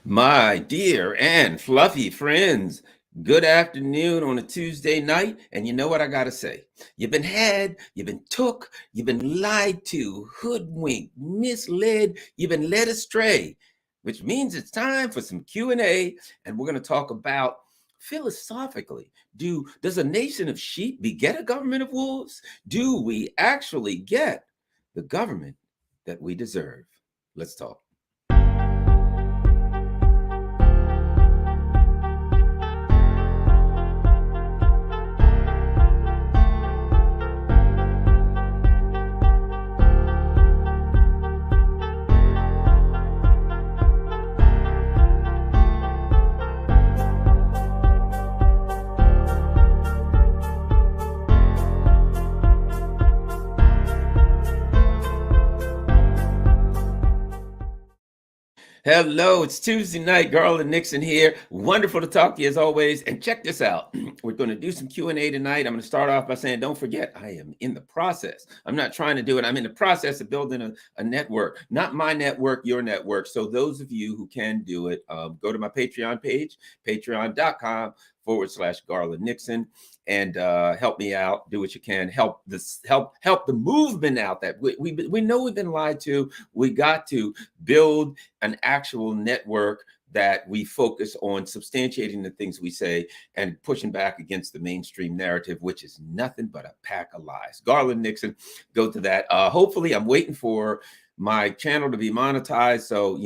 My dear and fluffy friends, good afternoon on a Tuesday night. And you know what I got to say? You've been had, you've been took, you've been lied to, hoodwinked, misled, you've been led astray, which means it's time for some Q&A, and we're going to talk about philosophically, does a nation of sheep beget a government of wolves? Do we actually get the government that we deserve? Let's talk. Hello, it's Tuesday night. Garland Nixon here. Wonderful to talk to you as always. And check this out. We're going to do some Q&A tonight. I'm going to start off by saying, don't forget, I am in the process. I'm not trying to do it. I'm in the process of building a network, not my network, your network. So those of you who can do it, go to my Patreon page, patreon.com/Garland Nixon, and help me out. Do what you can. Help the movement out that we know we've been lied to. We got to build an actual network that we focus on substantiating the things we say and pushing back against the mainstream narrative, which is nothing but a pack of lies. Garland Nixon, go to that. Hopefully, I'm waiting for my channel to be monetized, so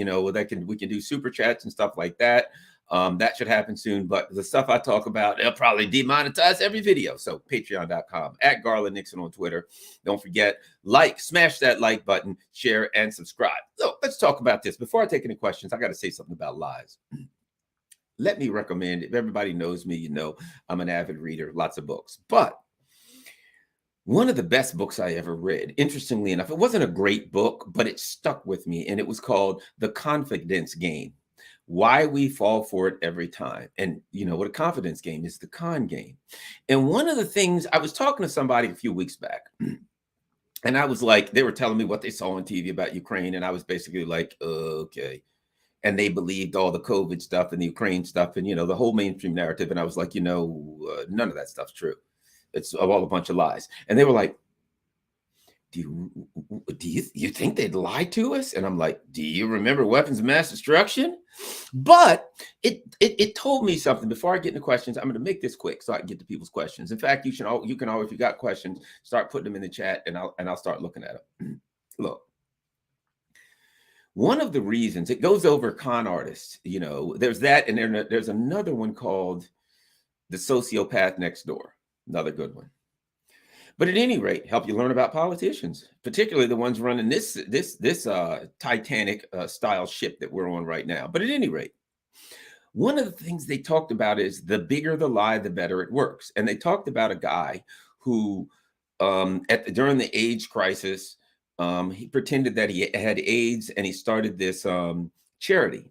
we can do super chats and stuff like that. That should happen soon, but the stuff I talk about, they'll probably demonetize every video. So patreon.com, @Garland Nixon on Twitter. Don't forget, smash that like button, share, and subscribe. So let's talk about this. Before I take any questions, I got to say something about lies. Let me recommend, if everybody knows me, I'm an avid reader, lots of books. But one of the best books I ever read, interestingly enough, it wasn't a great book, but it stuck with me, and it was called The Confidence Game. Why we fall for it every time. And you know what a confidence game is, the con game. And one of the things, I was talking to somebody a few weeks back, and I was like, they were telling me what they saw on TV about Ukraine, and I was basically like, okay. And they believed all the COVID stuff and the Ukraine stuff and the whole mainstream narrative. And I was like, none of that stuff's true. It's all a bunch of lies. And they were like, do you think they'd lie to us? And I'm like, do you remember weapons of mass destruction? But it told me something. Before I get into questions, I'm going to make this quick so I can get to people's questions. In fact, you can always, if you got questions, start putting them in the chat, and I'll start looking at them. Look, one of the reasons it goes over con artists, there's that, and there's another one called The Sociopath Next Door, another good one. But at any rate, help you learn about politicians, particularly the ones running this Titanic style ship that we're on right now. But at any rate, one of the things they talked about is the bigger the lie, the better it works. And they talked about a guy who, during the AIDS crisis, he pretended that he had AIDS, and he started this charity.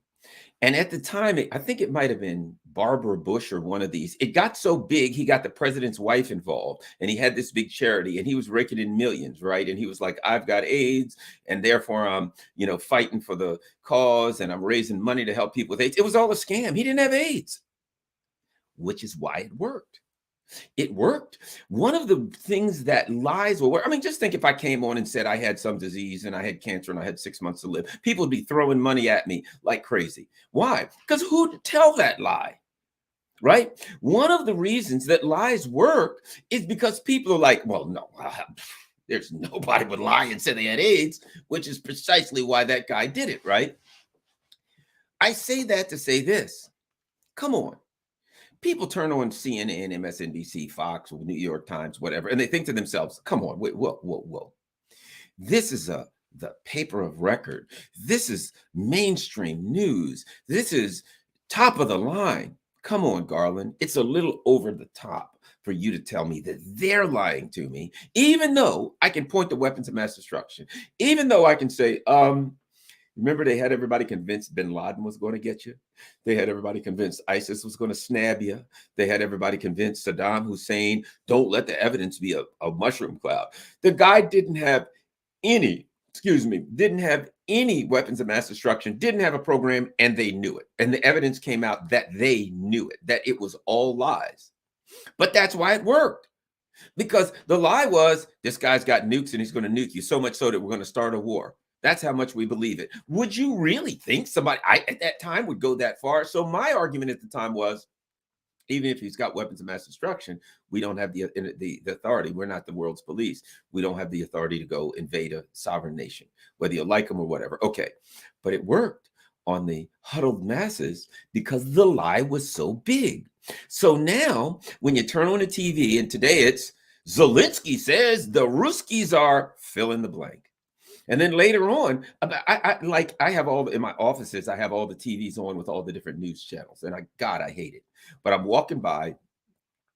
And at the time, I think it might have been Barbara Bush or one of these. It got so big, he got the president's wife involved, and he had this big charity, and he was raking in millions, right? And he was like, I've got AIDS, and therefore I'm, fighting for the cause, and I'm raising money to help people with AIDS. It was all a scam. He didn't have AIDS, which is why it worked. It worked. One of the things that lies will work. I mean, just think if I came on and said I had some disease and I had cancer and I had 6 months to live, people would be throwing money at me like crazy. Why? Because who'd tell that lie? Right? One of the reasons that lies work is because people are like, well, no, there's nobody would lie and say they had AIDS, which is precisely why that guy did it, right? I say that to say this. Come on. People turn on CNN, MSNBC, Fox, or New York Times, whatever, and they think to themselves, come on, wait, whoa. This is the paper of record. This is mainstream news. This is top of the line. Come on, Garland. It's a little over the top for you to tell me that they're lying to me, even though I can point to weapons of mass destruction, even though I can say, remember, they had everybody convinced bin Laden was going to get you. They had everybody convinced ISIS was going to snab you. They had everybody convinced Saddam Hussein, don't let the evidence be a mushroom cloud. The guy didn't have any any weapons of mass destruction didn't have a program, and they knew it. And the evidence came out that they knew it, that it was all lies. But that's why it worked. Because the lie was, this guy's got nukes and he's going to nuke you, so much so that we're going to start a war. That's how much we believe it. Would you really think somebody at that time would go that far? So my argument at the time was, even if he's got weapons of mass destruction, we don't have the authority. We're not the world's police. We don't have the authority to go invade a sovereign nation, whether you like them or whatever. Okay. But it worked on the huddled masses because the lie was so big. So now when you turn on the TV, and today it's Zelensky says the Ruskies are fill in the blank. And then later on, I have all in my offices, I have all the TVs on with all the different news channels. And I hate it. But I'm walking by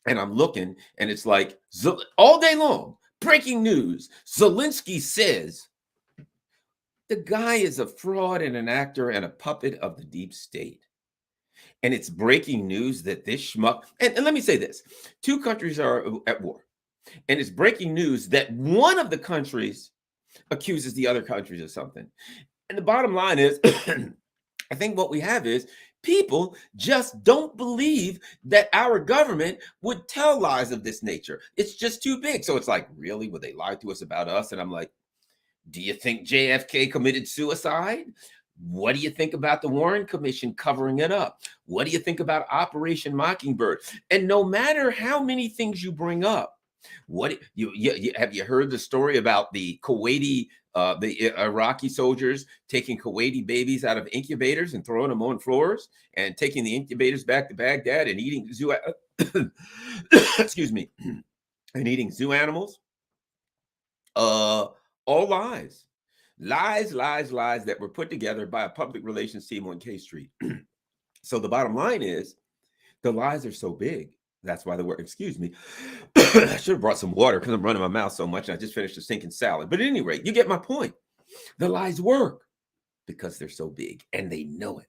and I'm looking, and it's like all day long, breaking news. Zelensky says the guy is a fraud and an actor and a puppet of the deep state. And it's breaking news that this schmuck, and let me say this, two countries are at war. And it's breaking news that one of the countries accuses the other countries of something. And the bottom line is, I think what we have is people just don't believe that our government would tell lies of this nature. It's just too big. So it's like, really? Would they lie to us about us? And I'm like, do you think JFK committed suicide? What do you think about the Warren Commission covering it up? What do you think about Operation Mockingbird? And no matter how many things you bring up, what you have you heard the story about the Kuwaiti, the Iraqi soldiers taking Kuwaiti babies out of incubators and throwing them on floors and taking the incubators back to Baghdad and eating zoo, excuse me, and eating zoo animals? All lies, lies that were put together by a public relations team on K Street. So the bottom line is, the lies are so big. That's why the word, excuse me, I should have brought some water because I'm running my mouth so much. And I just finished a stinking salad. But at any rate, you get my point. The lies work because they're so big and they know it.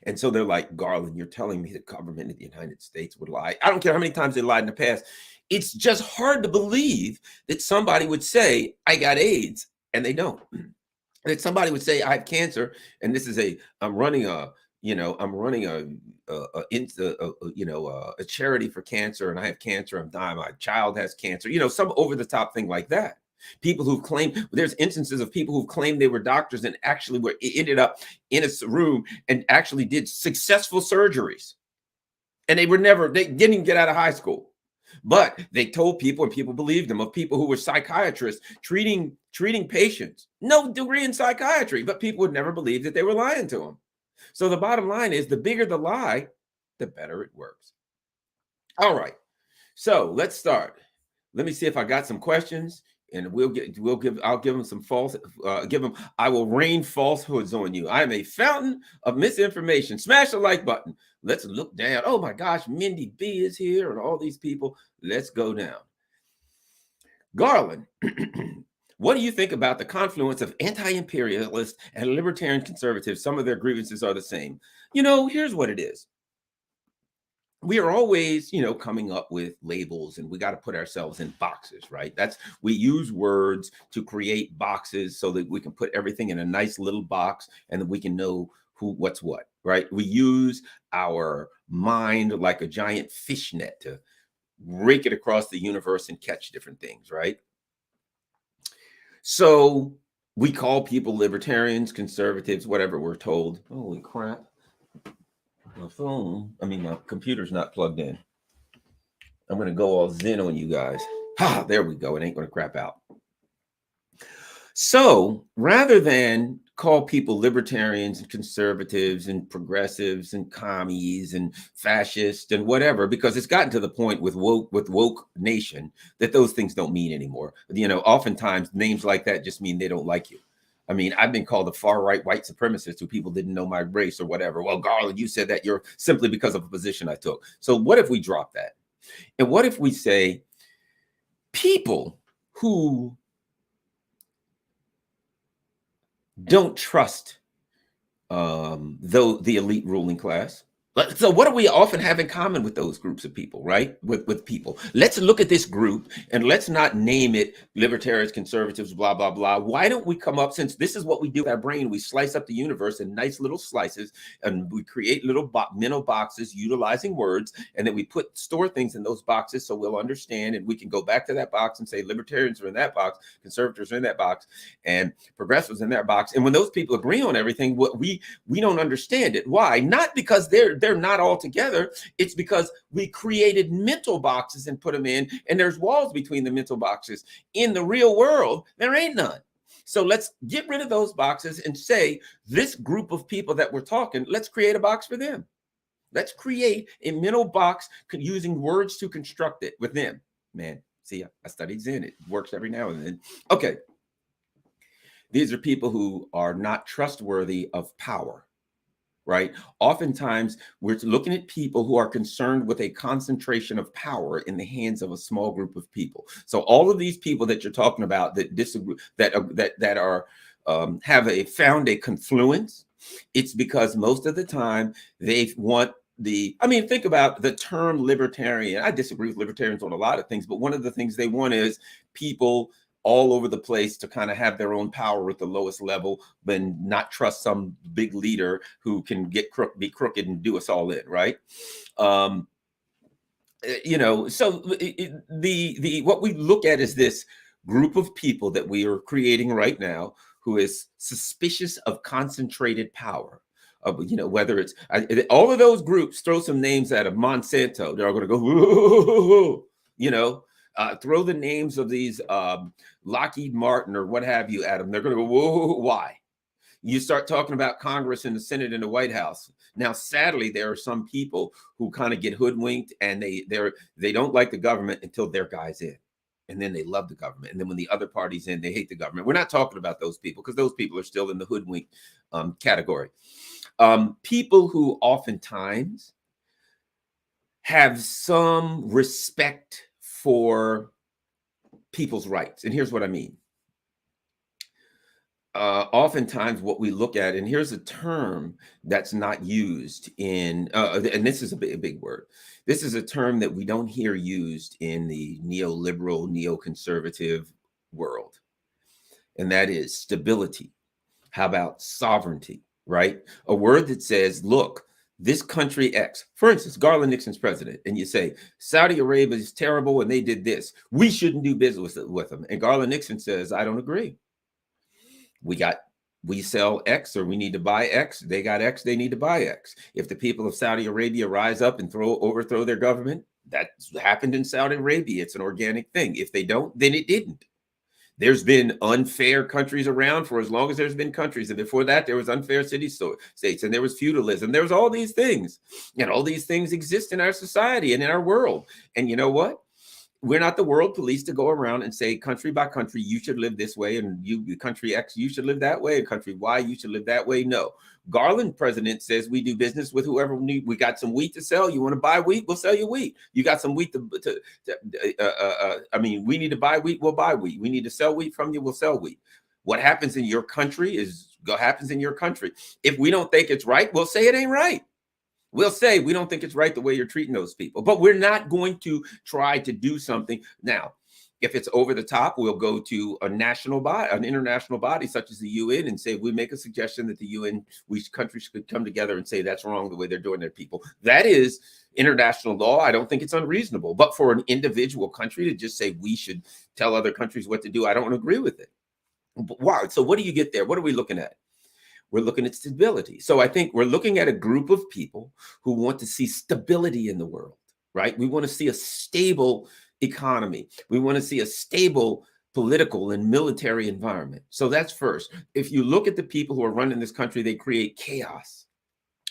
And so they're like, Garland, you're telling me the government of the United States would lie. I don't care how many times they lied in the past. It's just hard to believe that somebody would say, I got AIDS, and they don't. That somebody would say, I have cancer, and this is I'm running a charity for cancer, and I have cancer, I'm dying, my child has cancer, some over the top thing like that. People who've claimed, there's instances of people who've claimed they were doctors and actually ended up in a room and actually did successful surgeries. And they didn't even get out of high school. But they told people, and people believed them, of people who were psychiatrists treating patients, no degree in psychiatry, but people would never believe that they were lying to them. So the bottom line is, the bigger the lie, the better it works. All right. So let's start. Let me see if I got some questions, and I'll give them some I will rain falsehoods on you. I am a fountain of misinformation. Smash the like button. Let's look down. Oh my gosh, Mindy B is here and all these people. Let's go down. Garland, what do you think about the confluence of anti-imperialist and libertarian conservatives? Some of their grievances are the same. Here's what it is. We are always, coming up with labels, and we got to put ourselves in boxes, right? We use words to create boxes so that we can put everything in a nice little box and that we can know what's what, right? We use our mind like a giant fish net to rake it across the universe and catch different things, right? So we call people libertarians, conservatives, whatever we're told. Holy crap. My computer's not plugged in. I'm going to go all zen on you guys. There we go. It ain't going to crap out. So rather than call people libertarians and conservatives and progressives and commies and fascists and whatever, because it's gotten to the point with woke nation that those things don't mean anymore. Oftentimes names like that just mean they don't like you. I mean, I've been called a far right white supremacist who people didn't know my race or whatever. Well, Garland, you said that you're simply because of a position I took. So what if we drop that? And what if we say people who don't trust the elite ruling class, But so what do we often have in common with those groups of people, right? With people. Let's look at this group and let's not name it libertarians, conservatives, blah, blah, blah. Why don't we come up, since this is what we do with our brain, we slice up the universe in nice little slices and we create little mental boxes utilizing words, and then we store things in those boxes so we'll understand, and we can go back to that box and say libertarians are in that box, conservatives are in that box, and progressives in that box. And when those people agree on everything, what we don't understand it. Why? Not because they're not all together. It's because we created mental boxes and put them in, and there's walls between the mental boxes. In the real world, there ain't none. So let's get rid of those boxes and say, this group of people that we're talking, let's create a box for them. Let's create a mental box using words to construct it with them. Man, see, I studied Zen. It works every now and then. Okay. These are people who are not trustworthy of power, right? Oftentimes, we're looking at people who are concerned with a concentration of power in the hands of a small group of people. So all of these people that you're talking about that disagree, that are have found a confluence, it's because most of the time they want think about the term libertarian. I disagree with libertarians on a lot of things, but one of the things they want is people all over the place to kind of have their own power at the lowest level, but not trust some big leader who can be crooked and do us all in, right? So what we look at is this group of people that we are creating right now who is suspicious of concentrated power. Whether it's all of those groups, throw some names at a Monsanto, they're all going to go, whoa, throw the names of these Lockheed Martin or what have you at them. They're going to go, whoa, why? You start talking about Congress and the Senate and the White House. Now, sadly, there are some people who kind of get hoodwinked, and they don't like the government until their guy's in. And then they love the government. And then when the other party's in, they hate the government. We're not talking about those people because those people are still in the hoodwink category. People who oftentimes have some respect for people's rights. And here's what I mean. Oftentimes what we look at, and here's a term that's not used in, and this is a big word. This is a term that we don't hear used in the neoliberal, neoconservative world. And that is stability. How about sovereignty, right? A word that says, look, this country X, for instance, Garland Nixon's president, and you say, Saudi Arabia is terrible and they did this. We shouldn't do business with them. And Garland Nixon says, I don't agree. We sell X, or we need to buy X. They got X, they need to buy X. If the people of Saudi Arabia rise up and overthrow their government, that's happened in Saudi Arabia. It's an organic thing. If they don't, then it didn't. There's been unfair countries around for as long as there's been countries. And before that, there was unfair city-states, and there was feudalism. There was all these things. And all these things exist in our society and in our world. And you know what? We're not the world police to go around and say, country by country, you should live this way. And country X, you should live that way. And country Y, you should live that way. No. Garland president says we do business with whoever we need. We got some wheat to sell. You want to buy wheat? We'll sell you wheat. You got some wheat we need to buy wheat. We'll buy wheat. We need to sell wheat from you. We'll sell wheat. What happens in your country happens in your country. If we don't think it's right, we'll say it ain't right. We'll say we don't think it's right the way you're treating those people, but we're not going to try to do something. Now, if it's over the top, we'll go to an international body such as the UN and say, we make a suggestion that the UN, countries could come together and say that's wrong the way they're doing their people. That is international law. I don't think it's unreasonable, but for an individual country to just say we should tell other countries what to do, I don't agree with it. Wow. So what do you get there? What are we looking at? We're looking at stability. So I think we're looking at a group of people who want to see stability in the world, right? We want to see a stable economy. We want to see a stable political and military environment. So that's first. If you look at the people who are running this country, they create chaos.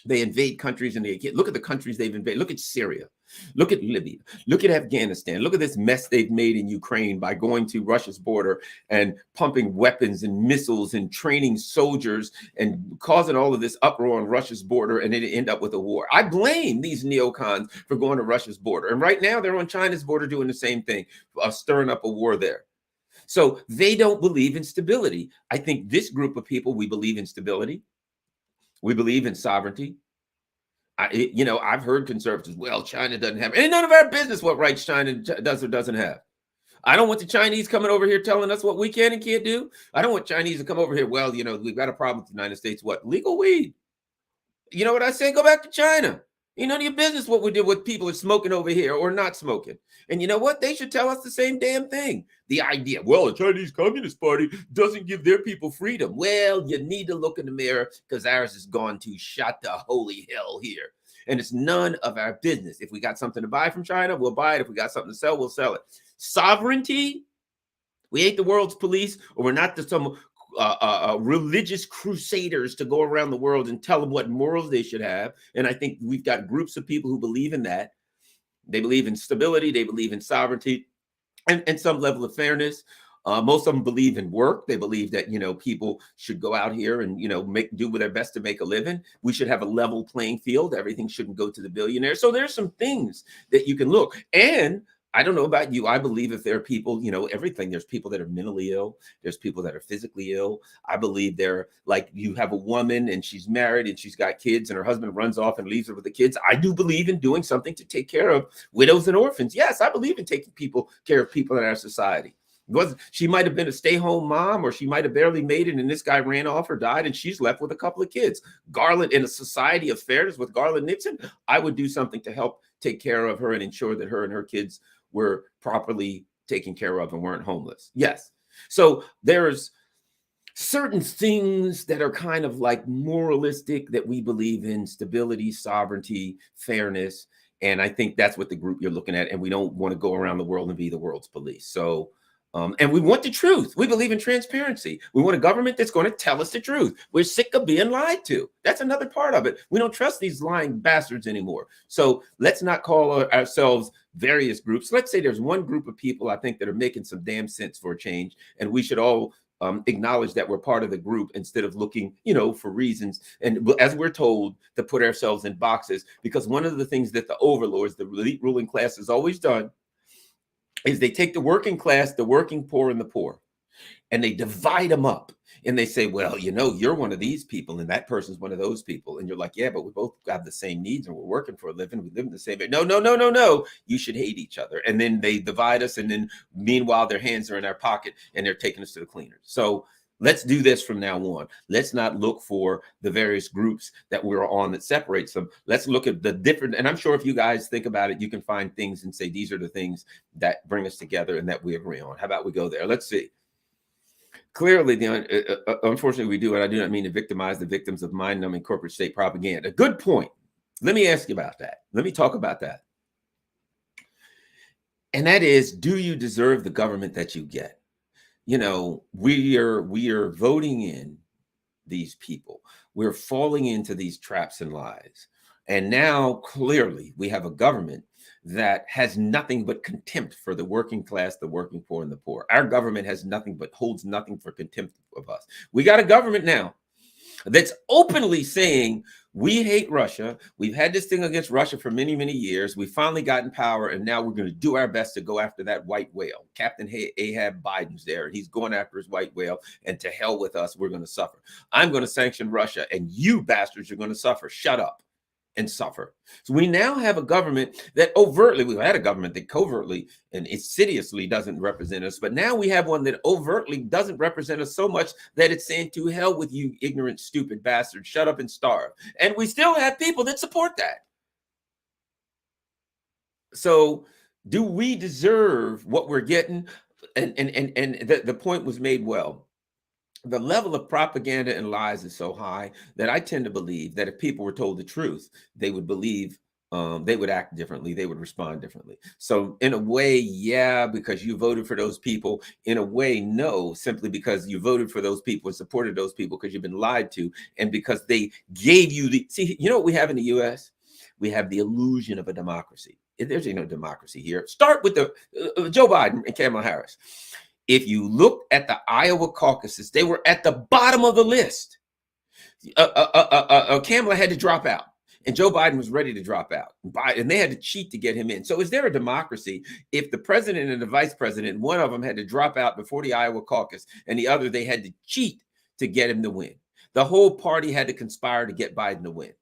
They invade countries and look at the countries they've invaded. Look at Syria. Look at Libya. Look at Afghanistan. Look at this mess they've made in Ukraine by going to Russia's border and pumping weapons and missiles and training soldiers and causing all of this uproar on Russia's border, and it end up with a war. I blame these neocons for going to Russia's border. And right now they're on China's border doing the same thing, stirring up a war there. So they don't believe in stability. I think this group of people, we believe in stability. We believe in sovereignty. I've heard conservatives, well, China doesn't have, ain't none of our business what rights China does or doesn't have. I don't want the Chinese coming over here telling us what we can and can't do. I don't want Chinese to come over here. Well, we've got a problem with the United States. What? Legal weed. You know what I say? Go back to China. You none of your business what we did with people are smoking over here or not smoking. And you know what? They should tell us the same damn thing. The idea, well, the Chinese Communist Party doesn't give their people freedom. Well, you need to look in the mirror because ours has gone to shut the holy hell here. And it's none of our business. If we got something to buy from China, we'll buy it. If we got something to sell, we'll sell it. Sovereignty, we ain't the world's police, or we're not some religious crusaders to go around the world and tell them what morals they should have. And I think we've got groups of people who believe in that. They believe in stability. They believe in sovereignty and some level of fairness. Most of them believe in work. They believe that, people should go out here and, do their best to make a living. We should have a level playing field. Everything shouldn't go to the billionaires. So there's some things that you can look. And I don't know about you. I believe if there are people, everything, there's people that are mentally ill. There's people that are physically ill. I believe they're like, you have a woman and she's married and she's got kids and her husband runs off and leaves her with the kids. I do believe in doing something to take care of widows and orphans. Yes, I believe in taking care of people in our society. She might have been a stay-home mom, or she might have barely made it and this guy ran off or died and she's left with a couple of kids. Garland, in a society of fairness with Garland Nixon, I would do something to help take care of her and ensure that her and her kids were properly taken care of and weren't homeless. Yes. So there's certain things that are kind of like moralistic that we believe in: stability, sovereignty, fairness. And I think that's what the group you're looking at. And we don't want to go around the world and be the world's police. So, and we want the truth. We believe in transparency. We want a government that's going to tell us the truth. We're sick of being lied to. That's another part of it. We don't trust these lying bastards anymore. So let's not call ourselves various groups. Let's say there's one group of people I think that are making some damn sense for a change. And we should all acknowledge that we're part of the group instead of looking, for reasons. And as we're told, to put ourselves in boxes, because one of the things that the overlords, the elite ruling class, has always done is they take the working class, the working poor, and the poor, and they divide them up. And they say, well, you're one of these people and that person's one of those people. And you're like, yeah, but we both have the same needs and we're working for a living. We live in the same. No. You should hate each other. And then they divide us. And then meanwhile, their hands are in our pocket and they're taking us to the cleaners. So let's do this from now on. Let's not look for the various groups that we're on that separates them. Let's look at the different, and I'm sure if you guys think about it, you can find things and say, these are the things that bring us together and that we agree on. How about we go there? Let's see. Clearly, unfortunately, we do, and I do not mean to victimize the victims of mind-numbing corporate state propaganda. Good point. Let me ask you about that. Let me talk about that. And that is, do you deserve the government that you get? We are voting in these people. We're falling into these traps and lies. And now, clearly, we have a government that has nothing but contempt for the working class, the working poor, and the poor. Our government has nothing but holds nothing for contempt of us. We got a government now that's openly saying, we hate Russia. We've had this thing against Russia for many, many years. We finally got in power, and now we're going to do our best to go after that white whale. Captain Ahab Biden's there, and he's going after his white whale, and to hell with us, we're going to suffer. I'm going to sanction Russia, and you bastards are going to suffer. Shut up and suffer. So we now have a government that overtly, we've had a government that covertly and insidiously doesn't represent us, but now we have one that overtly doesn't represent us so much that it's saying, to hell with you ignorant, stupid bastards, shut up and starve. And we still have people that support that. So do we deserve what we're getting? And the point was made well. The level of propaganda and lies is so high that I tend to believe that if people were told the truth, they would believe, they would act differently, they would respond differently. So in a way, yeah, because you voted for those people. In a way, no, simply because you voted for those people and supported those people because you've been lied to, and because they gave you see, what we have in the US? We have the illusion of a democracy. There's no democracy here. Start with the Joe Biden and Kamala Harris. If you look at the Iowa caucuses, they were at the bottom of the list. Kamala had to drop out, and Joe Biden was ready to drop out, and they had to cheat to get him in. So is there a democracy if the president and the vice president, one of them had to drop out before the Iowa caucus, and the other, they had to cheat to get him to win? The whole party had to conspire to get Biden to win.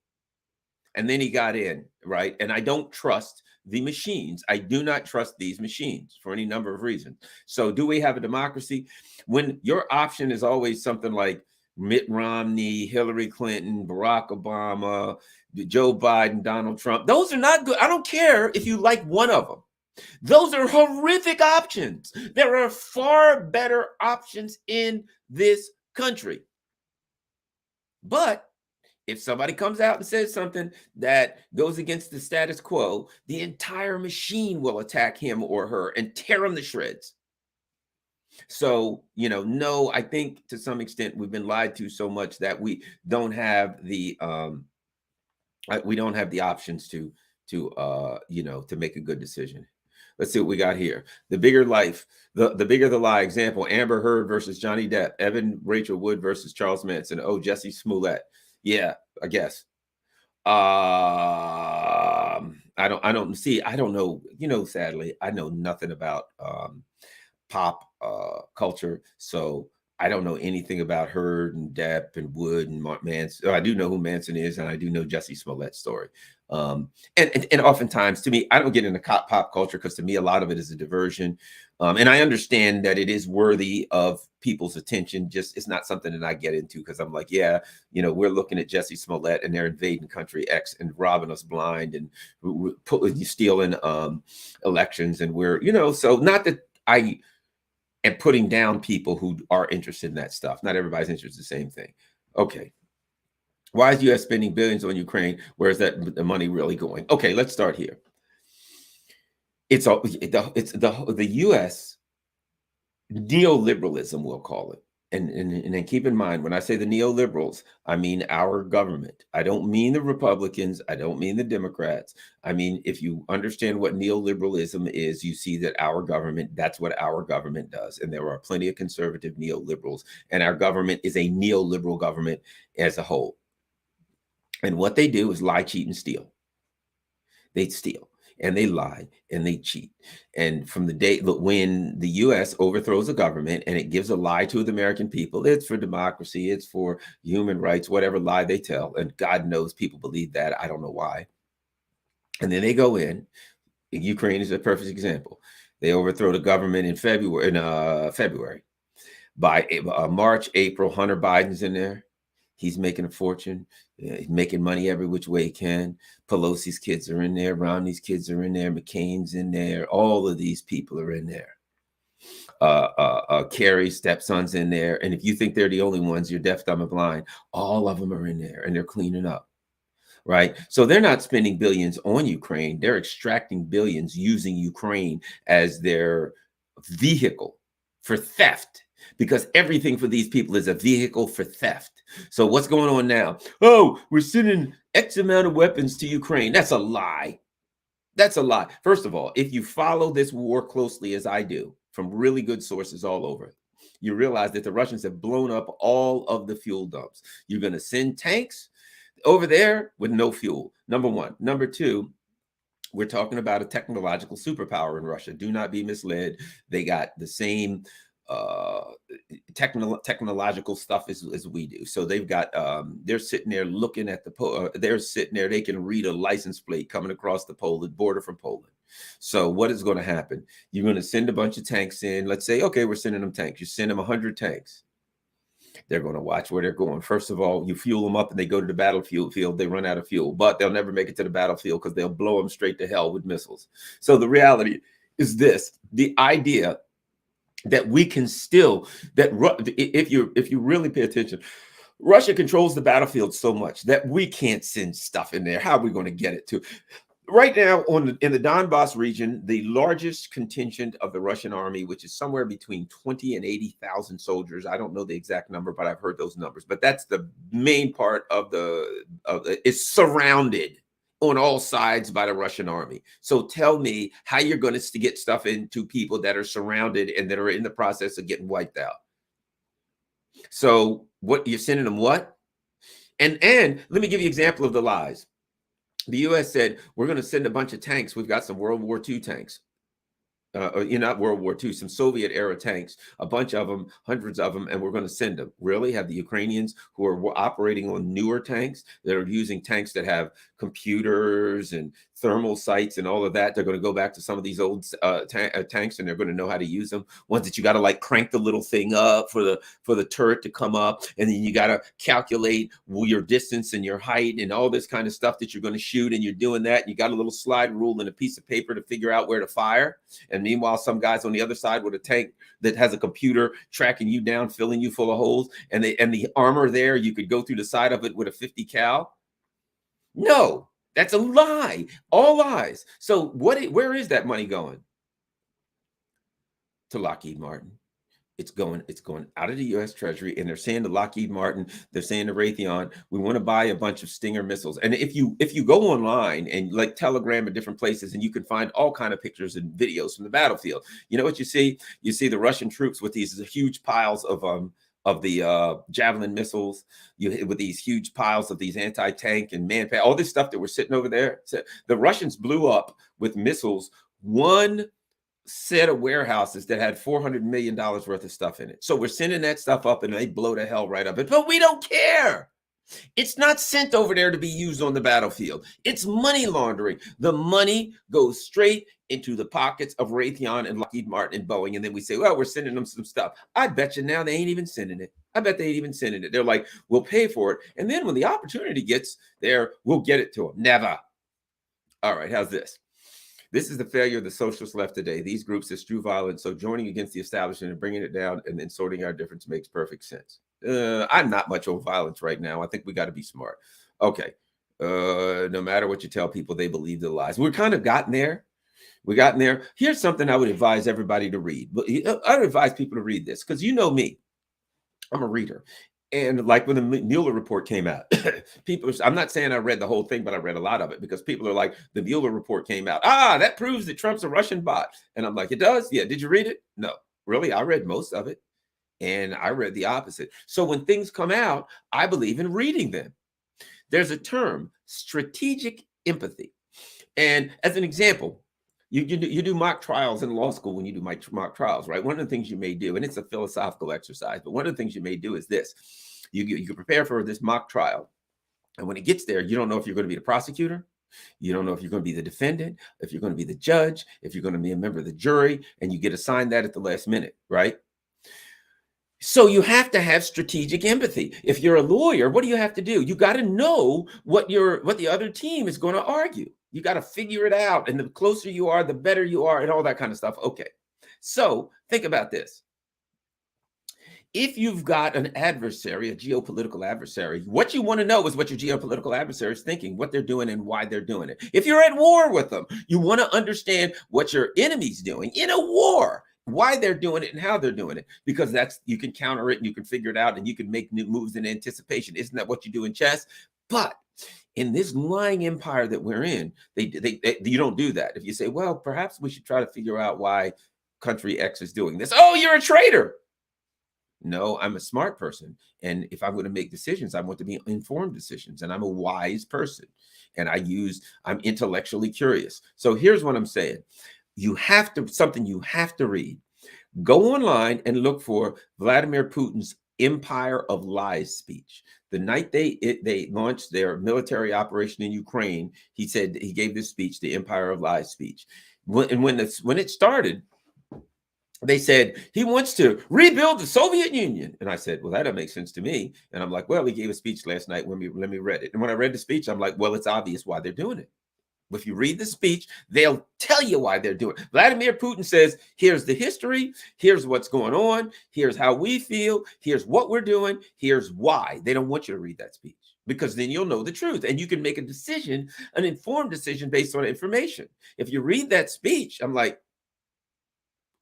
And then he got in, right? And I don't trust the machines. I do not trust these machines for any number of reasons. So, do we have a democracy? When your option is always something like Mitt Romney, Hillary Clinton, Barack Obama, Joe Biden, Donald Trump, those are not good. I don't care if you like one of them. Those are horrific options. There are far better options in this country. But if somebody comes out and says something that goes against the status quo, the entire machine will attack him or her and tear him to shreds. So, no, I think to some extent we've been lied to so much that don't have the we don't have the options to make a good decision. Let's see what we got here. The bigger life, the bigger the lie. Example: Amber Heard versus Johnny Depp, Evan Rachel Wood versus Charles Manson. Oh, Jesse Smollett. Yeah, I guess. I don't know. Sadly, I know nothing about pop culture, so I don't know anything about Heard and Depp and Wood and Manson. I do know who Manson is, and I do know Jesse Smollett's story. And oftentimes, to me, I don't get into pop culture because to me, a lot of it is a diversion. And I understand that it is worthy of people's attention. Just it's not something that I get into because I'm like, yeah, we're looking at Jesse Smollett and they're invading country X and robbing us blind and stealing elections, and so not that I am putting down people who are interested in that stuff. Not everybody's interested in the same thing. Okay. Why is the U.S. spending billions on Ukraine? Where is the money really going? Okay, let's start here. It's the U.S. neoliberalism, we'll call it. And then keep in mind, when I say the neoliberals, I mean our government. I don't mean the Republicans. I don't mean the Democrats. I mean, if you understand what neoliberalism is, you see that that's what our government does. And there are plenty of conservative neoliberals. And our government is a neoliberal government as a whole. And what they do is lie, cheat, and steal. They steal and they lie and they cheat. And from the day when the U.S. overthrows a government and it gives a lie to the American people, it's for democracy, it's for human rights, whatever lie they tell. And God knows people believe that. I don't know why. And then they go in. Ukraine is a perfect example. They overthrow the government in February. By March, April, Hunter Biden's in there. He's making a fortune. He's making money every which way he can. Pelosi's kids are in there. Romney's kids are in there. McCain's in there. All of these people are in there. Kerry's stepson's in there. And if you think they're the only ones, you're deaf, dumb, and blind. All of them are in there, and they're cleaning up. Right? So they're not spending billions on Ukraine. They're extracting billions using Ukraine as their vehicle for theft. Because everything for these people is a vehicle for theft. So what's going on now? Oh, we're sending X amount of weapons to Ukraine. That's a lie. That's a lie. First of all, if you follow this war closely as I do, from really good sources all over, you realize that the Russians have blown up all of the fuel dumps. You're going to send tanks over there with no fuel. Number one. Number two, we're talking about a technological superpower in Russia. Do not be misled. They got the same technological stuff as we do. So they've got they're sitting there looking at they're sitting there, they can read a license plate coming across the border from Poland. So what is going to happen? You're going to send a bunch of tanks in. Let's say, okay, we're sending them tanks. You send them 100 tanks. They're going to watch where they're going. First of all, you fuel them up and they go to the battlefield. They run out of fuel, but they'll never make it to the battlefield because they'll blow them straight to hell with missiles. So the reality is this: the idea that we can still, if you really pay attention, Russia controls the battlefield so much that we can't send stuff in there. How are we going to get it to? Right now, in the Donbass region, the largest contingent of the Russian army, which is somewhere between 20 and 80,000 soldiers. I don't know the exact number, but I've heard those numbers. But that's the main part is surrounded on all sides by the Russian army. So tell me how you're going to get stuff into people that are surrounded and that are in the process of getting wiped out. So what you're sending them what? And let me give you an example of the lies. The U.S. said, we're going to send a bunch of tanks. We've got some World War II tanks. not World War II, some Soviet era tanks, a bunch of them, hundreds of them, and we're going to send them. Really? Have the Ukrainians who are operating on newer tanks that are using tanks that have computers and thermal sights and all of that? They're going to go back to some of these old tanks, and they're going to know how to use them. Ones that you got to like crank the little thing up for the turret to come up, and then you got to calculate your distance and your height and all this kind of stuff that you're going to shoot, and you're doing that. And you got a little slide rule and a piece of paper to figure out where to fire. And meanwhile, some guys on the other side with a tank that has a computer tracking you down, filling you full of holes, and the armor there, you could go through the side of it with a 50 cal. No, that's a lie. All lies. So where is that money going? To Lockheed Martin. It's going out of the U.S. Treasury, and they're saying to Lockheed Martin, they're saying to Raytheon, we want to buy a bunch of Stinger missiles. And if you go online and like Telegram and different places, and you can find all kind of pictures and videos from the battlefield, you know what you see? You see the Russian troops with these huge piles of the Javelin missiles, with these huge piles of these anti-tank and manpower, all this stuff that were sitting over there. So the Russians blew up with missiles one set of warehouses that had $400 million worth of stuff in it. So we're sending that stuff up, and they blow the hell right up. But we don't care. It's not sent over there to be used on the battlefield. It's money laundering. The money goes straight into the pockets of Raytheon and Lockheed Martin and Boeing. And then we say, well, we're sending them some stuff. I bet you now they ain't even sending it. I bet they ain't even sending it. They're like, we'll pay for it. And then when the opportunity gets there, we'll get it to them. Never. All right, how's this? This is the failure of the socialist left today. These groups eschew violence, so joining against the establishment and bringing it down and then sorting our difference makes perfect sense. I'm not much on violence right now. I think we got to be smart. Okay. No matter what you tell people, they believe the lies. We're kind of gotten there. We gotten there. Here's something I would advise everybody to read. I would advise people to read this because you know me. I'm a reader. And like when the Mueller report came out, I'm not saying I read the whole thing, but I read a lot of it because people are like, the Mueller report came out. That proves that Trump's a Russian bot. And I'm like, it does? Yeah. Did you read it? No, really. I read most of it, and I read the opposite. So when things come out, I believe in reading them. There's a term, strategic empathy. And as an example, you do mock trials in law school when you do mock trials, right? One of the things you may do, and it's a philosophical exercise, but one of the things you may do is this. You can prepare for this mock trial. And when it gets there, you don't know if you're going to be the prosecutor. You don't know if you're going to be the defendant, if you're going to be the judge, if you're going to be a member of the jury, and you get assigned that at the last minute, right? So you have to have strategic empathy. If you're a lawyer, what do you have to do? You got to know what the other team is going to argue. You got to figure it out. And the closer you are, the better you are, and all that kind of stuff. Okay. So think about this. If you've got an adversary, a geopolitical adversary, what you want to know is what your geopolitical adversary is thinking, what they're doing, and why they're doing it. If you're at war with them, you want to understand what your enemy's doing in a war, why they're doing it and how they're doing it, because you can counter it and you can figure it out and you can make new moves in anticipation. Isn't that what you do in chess? But in this lying empire that we're in, you don't do that. If you say, well, perhaps we should try to figure out why country X is doing this. Oh, you're a traitor. No, I'm a smart person. And if I'm going to make decisions, I want to be informed decisions. And I'm a wise person. And I'm intellectually curious. So here's what I'm saying. Something you have to read. Go online and look for Vladimir Putin's Empire of Lies speech. The night they launched their military operation in Ukraine, he gave this speech, the Empire of Lies speech. When it started, they said he wants to rebuild the Soviet Union. And I said, well, that doesn't make sense to me. And I'm like, well, he gave a speech last night. Let me read it. And when I read the speech, I'm like, well, it's obvious why they're doing it. If you read the speech, they'll tell you why they're doing it. Vladimir Putin says, here's the history. Here's what's going on. Here's how we feel. Here's what we're doing. Here's why. They don't want you to read that speech because then you'll know the truth and you can make a decision, an informed decision based on information. If you read that speech, I'm like,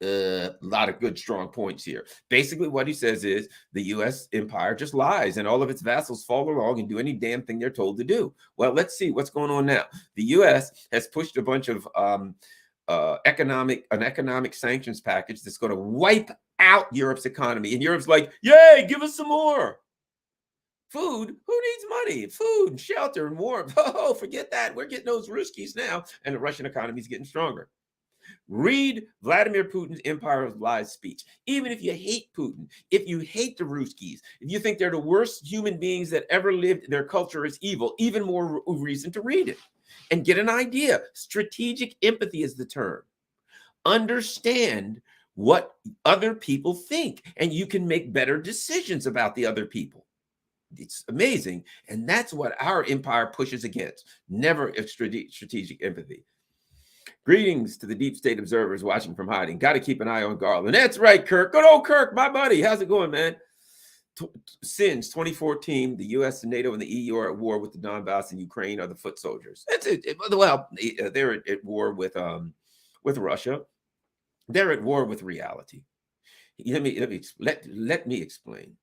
a lot of good, strong points here. Basically, what he says is the U.S. empire just lies and all of its vassals follow along and do any damn thing they're told to do. Well, let's see what's going on now. The U.S. has pushed a bunch of economic sanctions package that's going to wipe out Europe's economy. And Europe's like, yay, give us some more. Food, who needs money? Food, shelter, and warmth. Oh, forget that. We're getting those Ruskies now. And the Russian economy is getting stronger. Read Vladimir Putin's Empire of Lies speech. Even if you hate Putin, if you hate the Ruskies, if you think they're the worst human beings that ever lived, their culture is evil, even more reason to read it and get an idea. Strategic empathy is the term. Understand what other people think, and you can make better decisions about the other people. It's amazing. And that's what our empire pushes against. Never a strategic empathy. Greetings to the deep state observers watching from hiding. Got to keep an eye on Garland. That's right, Kirk. Good old Kirk, my buddy. How's it going, man? Since 2014, the U.S. and NATO and the EU are at war with the Donbass and Ukraine are the foot soldiers. That's it. Well, they're at war with Russia. They're at war with reality. Let me explain.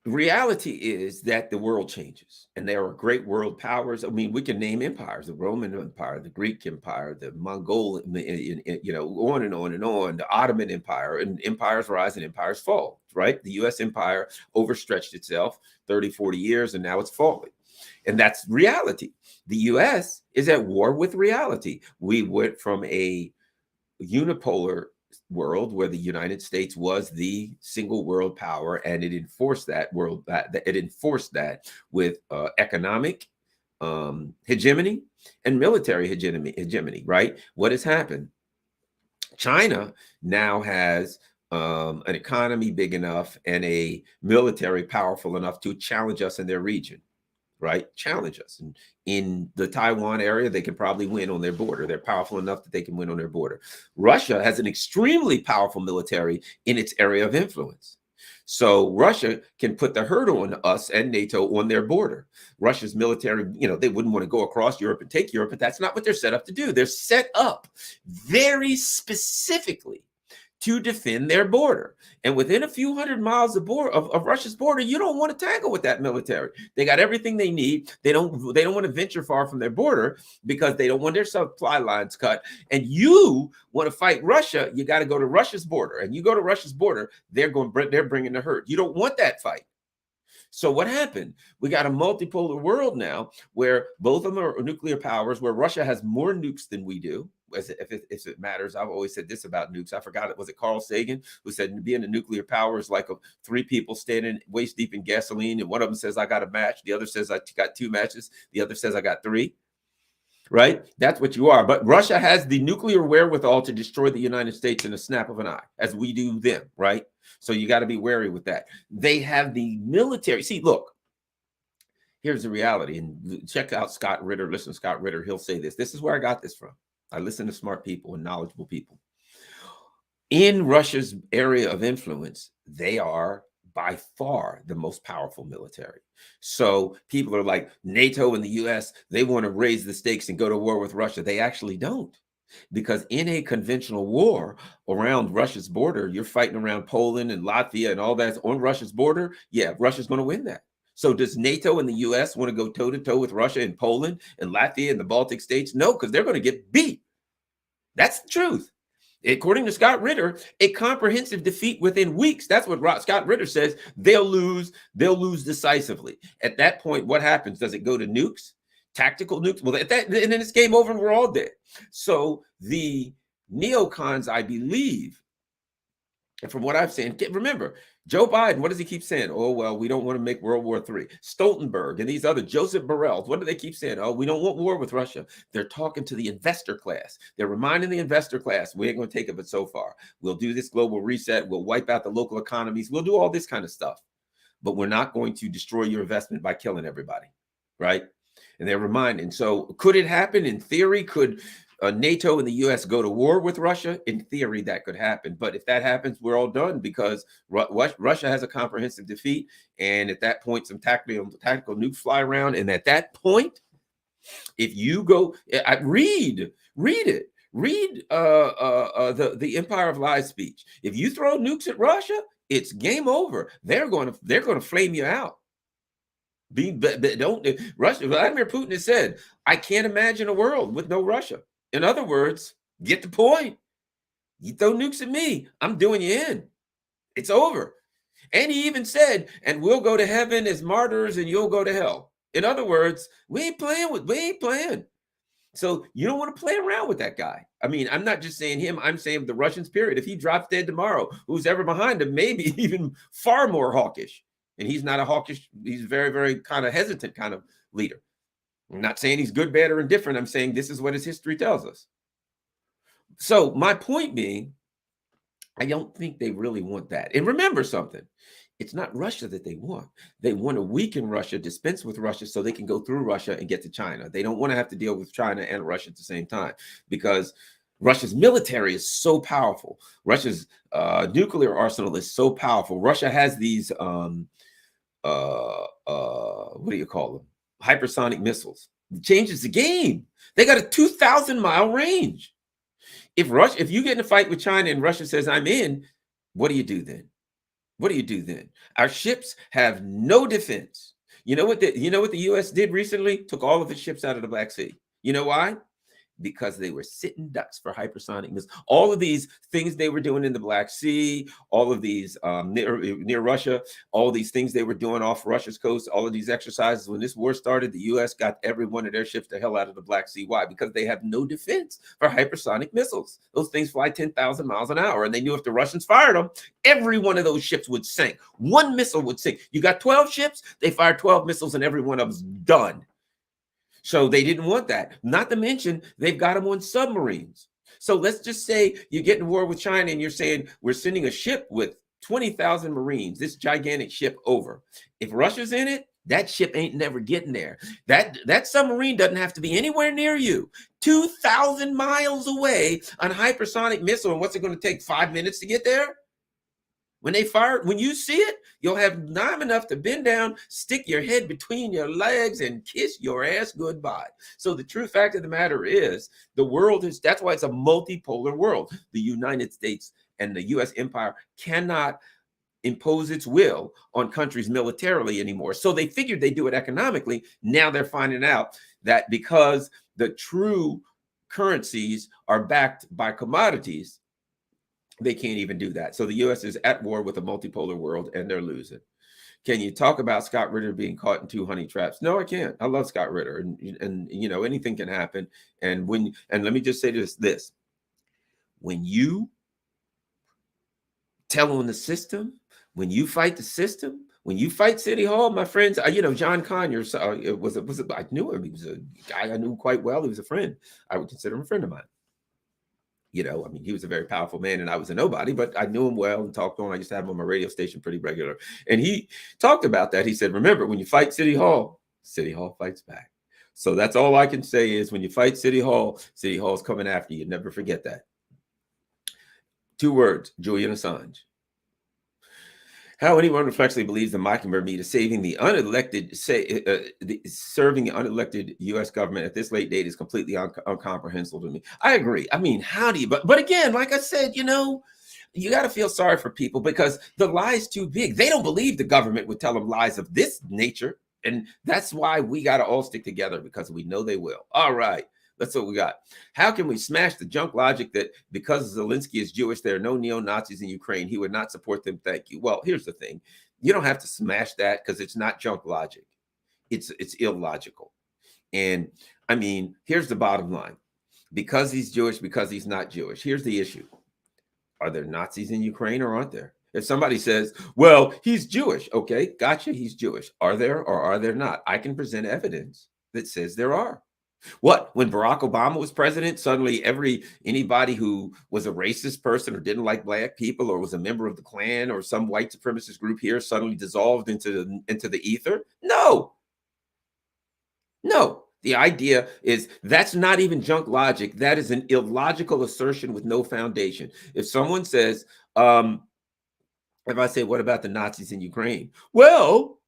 Reality is that the world changes, and there are great world powers. I mean, we can name empires: the Roman Empire, the Greek Empire, the Mongol, on and on and on. The Ottoman Empire, and empires rise and empires fall. Right? The U.S. empire overstretched itself 30, 40 years, and now it's falling. And that's reality. The U.S. is at war with reality. We went from a unipolar world where the United States was the single world power, and it enforced that with economic hegemony and military hegemony. Right? What has happened? China now has an economy big enough and a military powerful enough to challenge us in their region. Right? Challenge us. And in the Taiwan area, they can probably win on their border. They're powerful enough that they can win on their border. Russia has an extremely powerful military in its area of influence. So Russia can put the hurt on us and NATO on their border. Russia's military, they wouldn't want to go across Europe and take Europe, but that's not what they're set up to do. They're set up very specifically to defend their border. And within a few hundred miles of Russia's border, you don't want to tangle with that military. They got everything they need. They don't want to venture far from their border because they don't want their supply lines cut. And you want to fight Russia, you got to go to Russia's border. And you go to Russia's border, they're bringing the hurt. You don't want that fight. So what happened? We got a multipolar world now where both of them are nuclear powers, where Russia has more nukes than we do. If it matters. I've always said this about nukes. I forgot it. Was it Carl Sagan who said being a nuclear power is like three people standing waist deep in gasoline, and one of them says I got a match, the other says I got two matches, the other says I got three. Right? That's what you are. But Russia has the nuclear wherewithal to destroy the United States in a snap of an eye, as we do them. Right? So you got to be wary with that. They have the military. See, look. Here's the reality, and check out Scott Ritter. Listen to Scott Ritter. He'll say this. This is where I got this from. I listen to smart people and knowledgeable people. In Russia's area of influence, they are by far the most powerful military. So people are like, NATO and the US, they want to raise the stakes and go to war with Russia. They actually don't. Because in a conventional war around Russia's border, you're fighting around Poland and Latvia and all that on Russia's border. Yeah, Russia's going to win that. So does NATO and the U.S. want to go toe-to-toe with Russia and Poland and Latvia and the Baltic states? No, because they're going to get beat. That's the truth. According to Scott Ritter, a comprehensive defeat within weeks. That's what Scott Ritter says. They'll lose decisively. At that point, what happens? Does it go to nukes? Tactical nukes? Well, and then it's game over and we're all dead. So the neocons, I believe, and from what I've seen, remember, Joe Biden, what does he keep saying? Oh, well, we don't want to make World War III. Stoltenberg and these other Joseph Borrell, what do they keep saying? Oh, we don't want war with Russia. They're talking to the investor class. They're reminding the investor class, we ain't going to take it but so far. We'll do this global reset. We'll wipe out the local economies. We'll do all this kind of stuff. But we're not going to destroy your investment by killing everybody, right? And they're reminding. So could it happen? In theory, could NATO and the U.S. go to war with Russia? In theory, that could happen. But if that happens, we're all done because Russia has a comprehensive defeat. And at that point, some tactical nukes fly around. And at that point, if you go, read it. Read the Empire of Lies speech. If you throw nukes at Russia, it's game over. They're going to flame you out. Russia. Vladimir Putin has said, I can't imagine a world with no Russia. In other words, get the point. You throw nukes at me, I'm doing you in. It's over. And he even said, and we'll go to heaven as martyrs and you'll go to hell. In other words, we ain't playing. So you don't want to play around with that guy. I mean, I'm not just saying him, I'm saying the Russians, period. If he drops dead tomorrow, who's ever behind him, maybe even far more hawkish. And he's not a hawkish, he's very, very kind of hesitant kind of leader. I'm not saying he's good, bad, or indifferent. I'm saying this is what his history tells us. So my point being, I don't think they really want that. And remember something, it's not Russia that they want. They want to weaken Russia, dispense with Russia so they can go through Russia and get to China. They don't want to have to deal with China and Russia at the same time because Russia's military is so powerful. Russia's nuclear arsenal is so powerful. Russia has these, what do you call them? Hypersonic missiles. It changes the game. They got a 2,000-mile range. If you get in a fight with China and Russia says, I'm in, what do you do then? What do you do then? Our ships have no defense. You know what the US did recently? Took all of its ships out of the Black Sea. You know why? Because they were sitting ducks for hypersonic missiles. All of these things they were doing in the Black Sea, all of these near Russia, all these things they were doing off Russia's coast, all of these exercises. When this war started, the U.S. got every one of their ships the hell out of the Black Sea. Why? Because they have no defense for hypersonic missiles. Those things fly 10,000 miles an hour. And they knew if the Russians fired them, every one of those ships would sink. One missile would sink. You got 12 ships, they fired 12 missiles and every one of them's done. So they didn't want that. Not to mention, they've got them on submarines. So let's just say you get in war with China and you're saying, we're sending a ship with 20,000 Marines, this gigantic ship over. If Russia's in it, that ship ain't never getting there. That submarine doesn't have to be anywhere near you. 2,000 miles away on hypersonic missile. And what's it going to take? 5 minutes to get there? When they fire, when you see it, you'll have time enough to bend down, stick your head between your legs, and kiss your ass goodbye. So the true fact of the matter is, the world is, that's why it's a multipolar world. The United States and the US empire cannot impose its will on countries militarily anymore. So they figured they'd do it economically. Now they're finding out that because the true currencies are backed by commodities, they can't even do that. So the U.S. is at war with a multipolar world, and they're losing. Can you talk about Scott Ritter being caught in 2 honey traps? No, I can't. I love Scott Ritter, and you know, anything can happen. And let me just say this: when you tell on the system, when you fight the system, when you fight City Hall, my friends, John Conyers I knew him. He was a guy I knew quite well. He was a friend. I would consider him a friend of mine. He was a very powerful man and I was a nobody, but I knew him well and talked to him. I used to have him on my radio station pretty regular. And he talked about that. He said, remember, when you fight City Hall fights back. So that's all I can say is when you fight City Hall's coming after you. Never forget that. 2 words, Julian Assange. How anyone reflexively believes the Mockingbird meat is serving the unelected U.S. government at this late date is completely incomprehensible to me. I agree. I mean, how do you? But again, like I said, you got to feel sorry for people because the lie is too big. They don't believe the government would tell them lies of this nature, and that's why we got to all stick together because we know they will. All right. That's what we got. How can we smash the junk logic that because Zelensky is Jewish, there are no neo-Nazis in Ukraine, he would not support them? Thank you. Well, here's the thing. You don't have to smash that because it's not junk logic. It's illogical. And I mean, here's the bottom line. Because he's Jewish, because he's not Jewish. Here's the issue. Are there Nazis in Ukraine or aren't there? If somebody says, well, he's Jewish. Okay, gotcha, he's Jewish. Are there or are there not? I can present evidence that says there are. What, when Barack Obama was president, suddenly anybody who was a racist person or didn't like black people or was a member of the Klan or some white supremacist group here suddenly dissolved into the ether? No. The idea is that's not even junk logic. That is an illogical assertion with no foundation. If someone says, if I say, what about the Nazis in Ukraine? Well,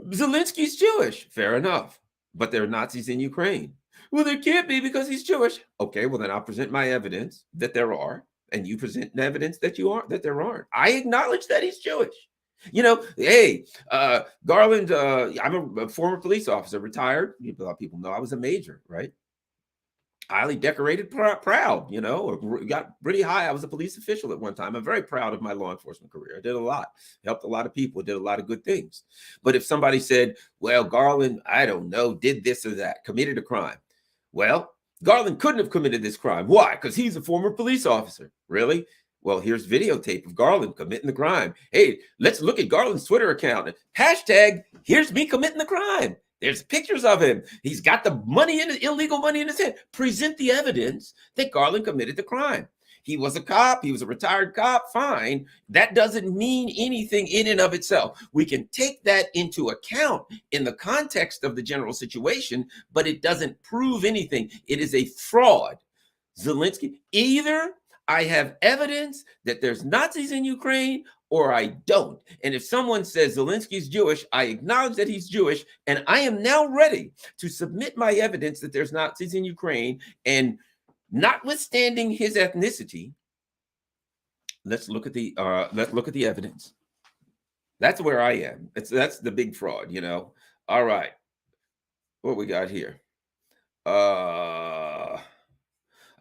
Zelensky's Jewish. Fair enough. But there are Nazis in Ukraine. Well, there can't be because he's Jewish. Okay, well, then I'll present my evidence that there are, and you present evidence that there aren't. I acknowledge that he's Jewish. Hey, Garland, I'm a former police officer, retired. A lot of people know I was a major, right? Highly decorated, proud, got pretty high. I was a police official at one time. I'm very proud of my law enforcement career. I did a lot, helped a lot of people, did a lot of good things. But if somebody said, well, Garland, I don't know, did this or that, committed a crime. Well, Garland couldn't have committed this crime. Why? Because he's a former police officer. Really? Well, here's videotape of Garland committing the crime. Hey, let's look at Garland's Twitter account. Hashtag, here's me committing the crime. There's pictures of him. He's got the money in illegal money in his hand. Present the evidence that Garland committed the crime. He was a cop. He was a retired cop. Fine. That doesn't mean anything in and of itself. We can take that into account in the context of the general situation, but it doesn't prove anything. It is a fraud. Zelensky, either I have evidence that there's Nazis in Ukraine or I don't. And if someone says Zelensky's Jewish, I acknowledge that he's Jewish, and I am now ready to submit my evidence that there's Nazis in Ukraine. And notwithstanding his ethnicity, let's look at the evidence. That's where I am. That's the big fraud, you know. All right, what we got here?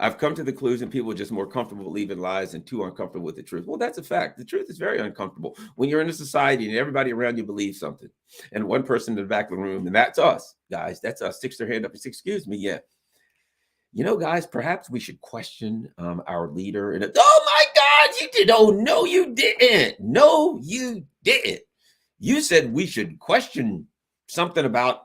I've come to the conclusion people are just more comfortable believing lies and too uncomfortable with the truth. Well, that's a fact. The truth is very uncomfortable when you're in a society and everybody around you believes something, and one person in the back of the room, and that's us, guys. That's us. Sticks their hand up and says, "Excuse me, yeah. You know, guys, perhaps we should question our leader." And oh my God, you did! Oh no, you didn't. No, you didn't. You said we should question something about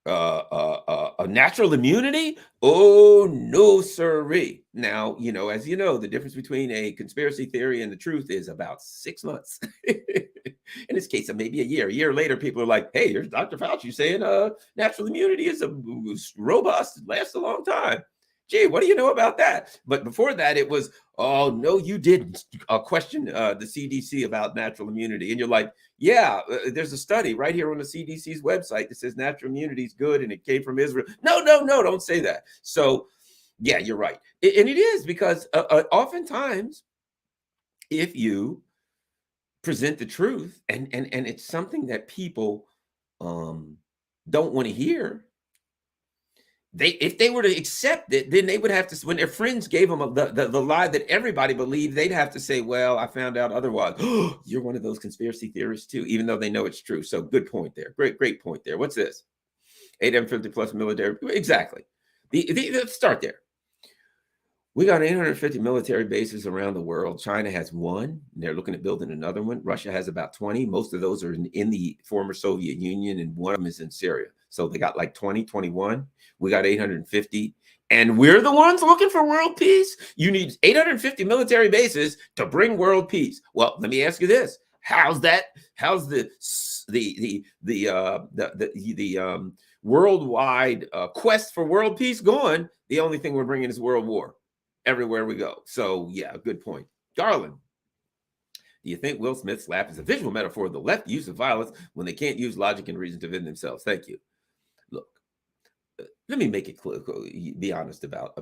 a natural immunity. Oh no, sirree. Now, you know, as you know, the difference between a conspiracy theory and the truth is about 6 months. In this case, maybe a year. A year later, people are like, "Hey, here's Dr. Fauci saying natural immunity is robust, lasts a long time. Gee, what do you know about that?" But before that, it was, "Oh no, you didn't question the CDC about natural immunity." And you're like, "Yeah, there's a study right here on the CDC's website that says natural immunity is good and it came from Israel." No, don't say that. So, yeah, you're right. And it is because oftentimes, if you present the truth and it's something that people don't want to hear, if they were to accept it, then they would have to, when their friends gave them the lie that everybody believed, they'd have to say, "Well, I found out otherwise." Oh, you're one of those conspiracy theorists too, even though they know it's true. So good point there. Great point there. What's this? 850 plus military. Exactly. Let's start there. We got 850 military bases around the world. China has one, and they're looking at building another one. Russia has about 20. Most of those are in the former Soviet Union, and one of them is in Syria. So they got like 20, 21. We got 850. And we're the ones looking for world peace. You need 850 military bases to bring world peace. Well, let me ask you this. How's that? How's the worldwide quest for world peace going? The only thing we're bringing is world war everywhere we go. So yeah, good point. Garland, do you think Will Smith's slap is a visual metaphor of the left use of violence when they can't use logic and reason to defend themselves? Thank you. Look, let me make it clear, be honest about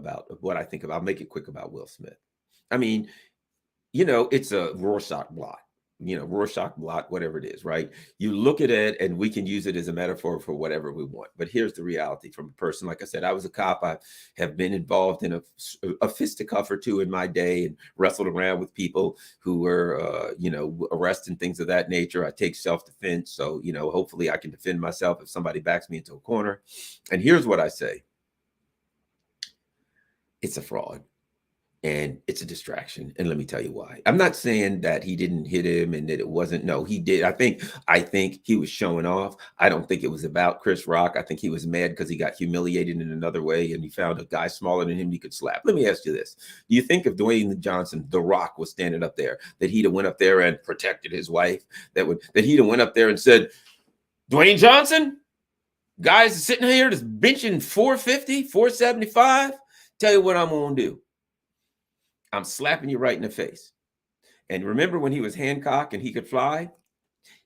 what I think about. I'll make it quick about Will Smith. I mean, you know, it's a Rorschach blot. You know, Rorschach blot, whatever it is, right? You look at it and we can use it as a metaphor for whatever we want. But here's the reality from a person. Like I said, I was a cop. I have been involved in a fisticuff or two in my day and wrestled around with people who were, arresting, things of that nature. I take self-defense. So, you know, hopefully I can defend myself if somebody backs me into a corner. And here's what I say. It's a fraud. And it's a distraction. And let me tell you why. I'm not saying that he didn't hit him and that it wasn't. No, he did. I think he was showing off. I don't think it was about Chris Rock. I think he was mad because he got humiliated in another way and he found a guy smaller than him he could slap. Let me ask you this. Do you think if Dwayne Johnson, The Rock, was standing up there, that he'd have went up there and protected his wife? That he'd have went up there and said, "Dwayne Johnson, guys sitting here that's benching 450, 475. Tell you what I'm going to do. I'm slapping you right in the face." And remember when he was Hancock and he could fly?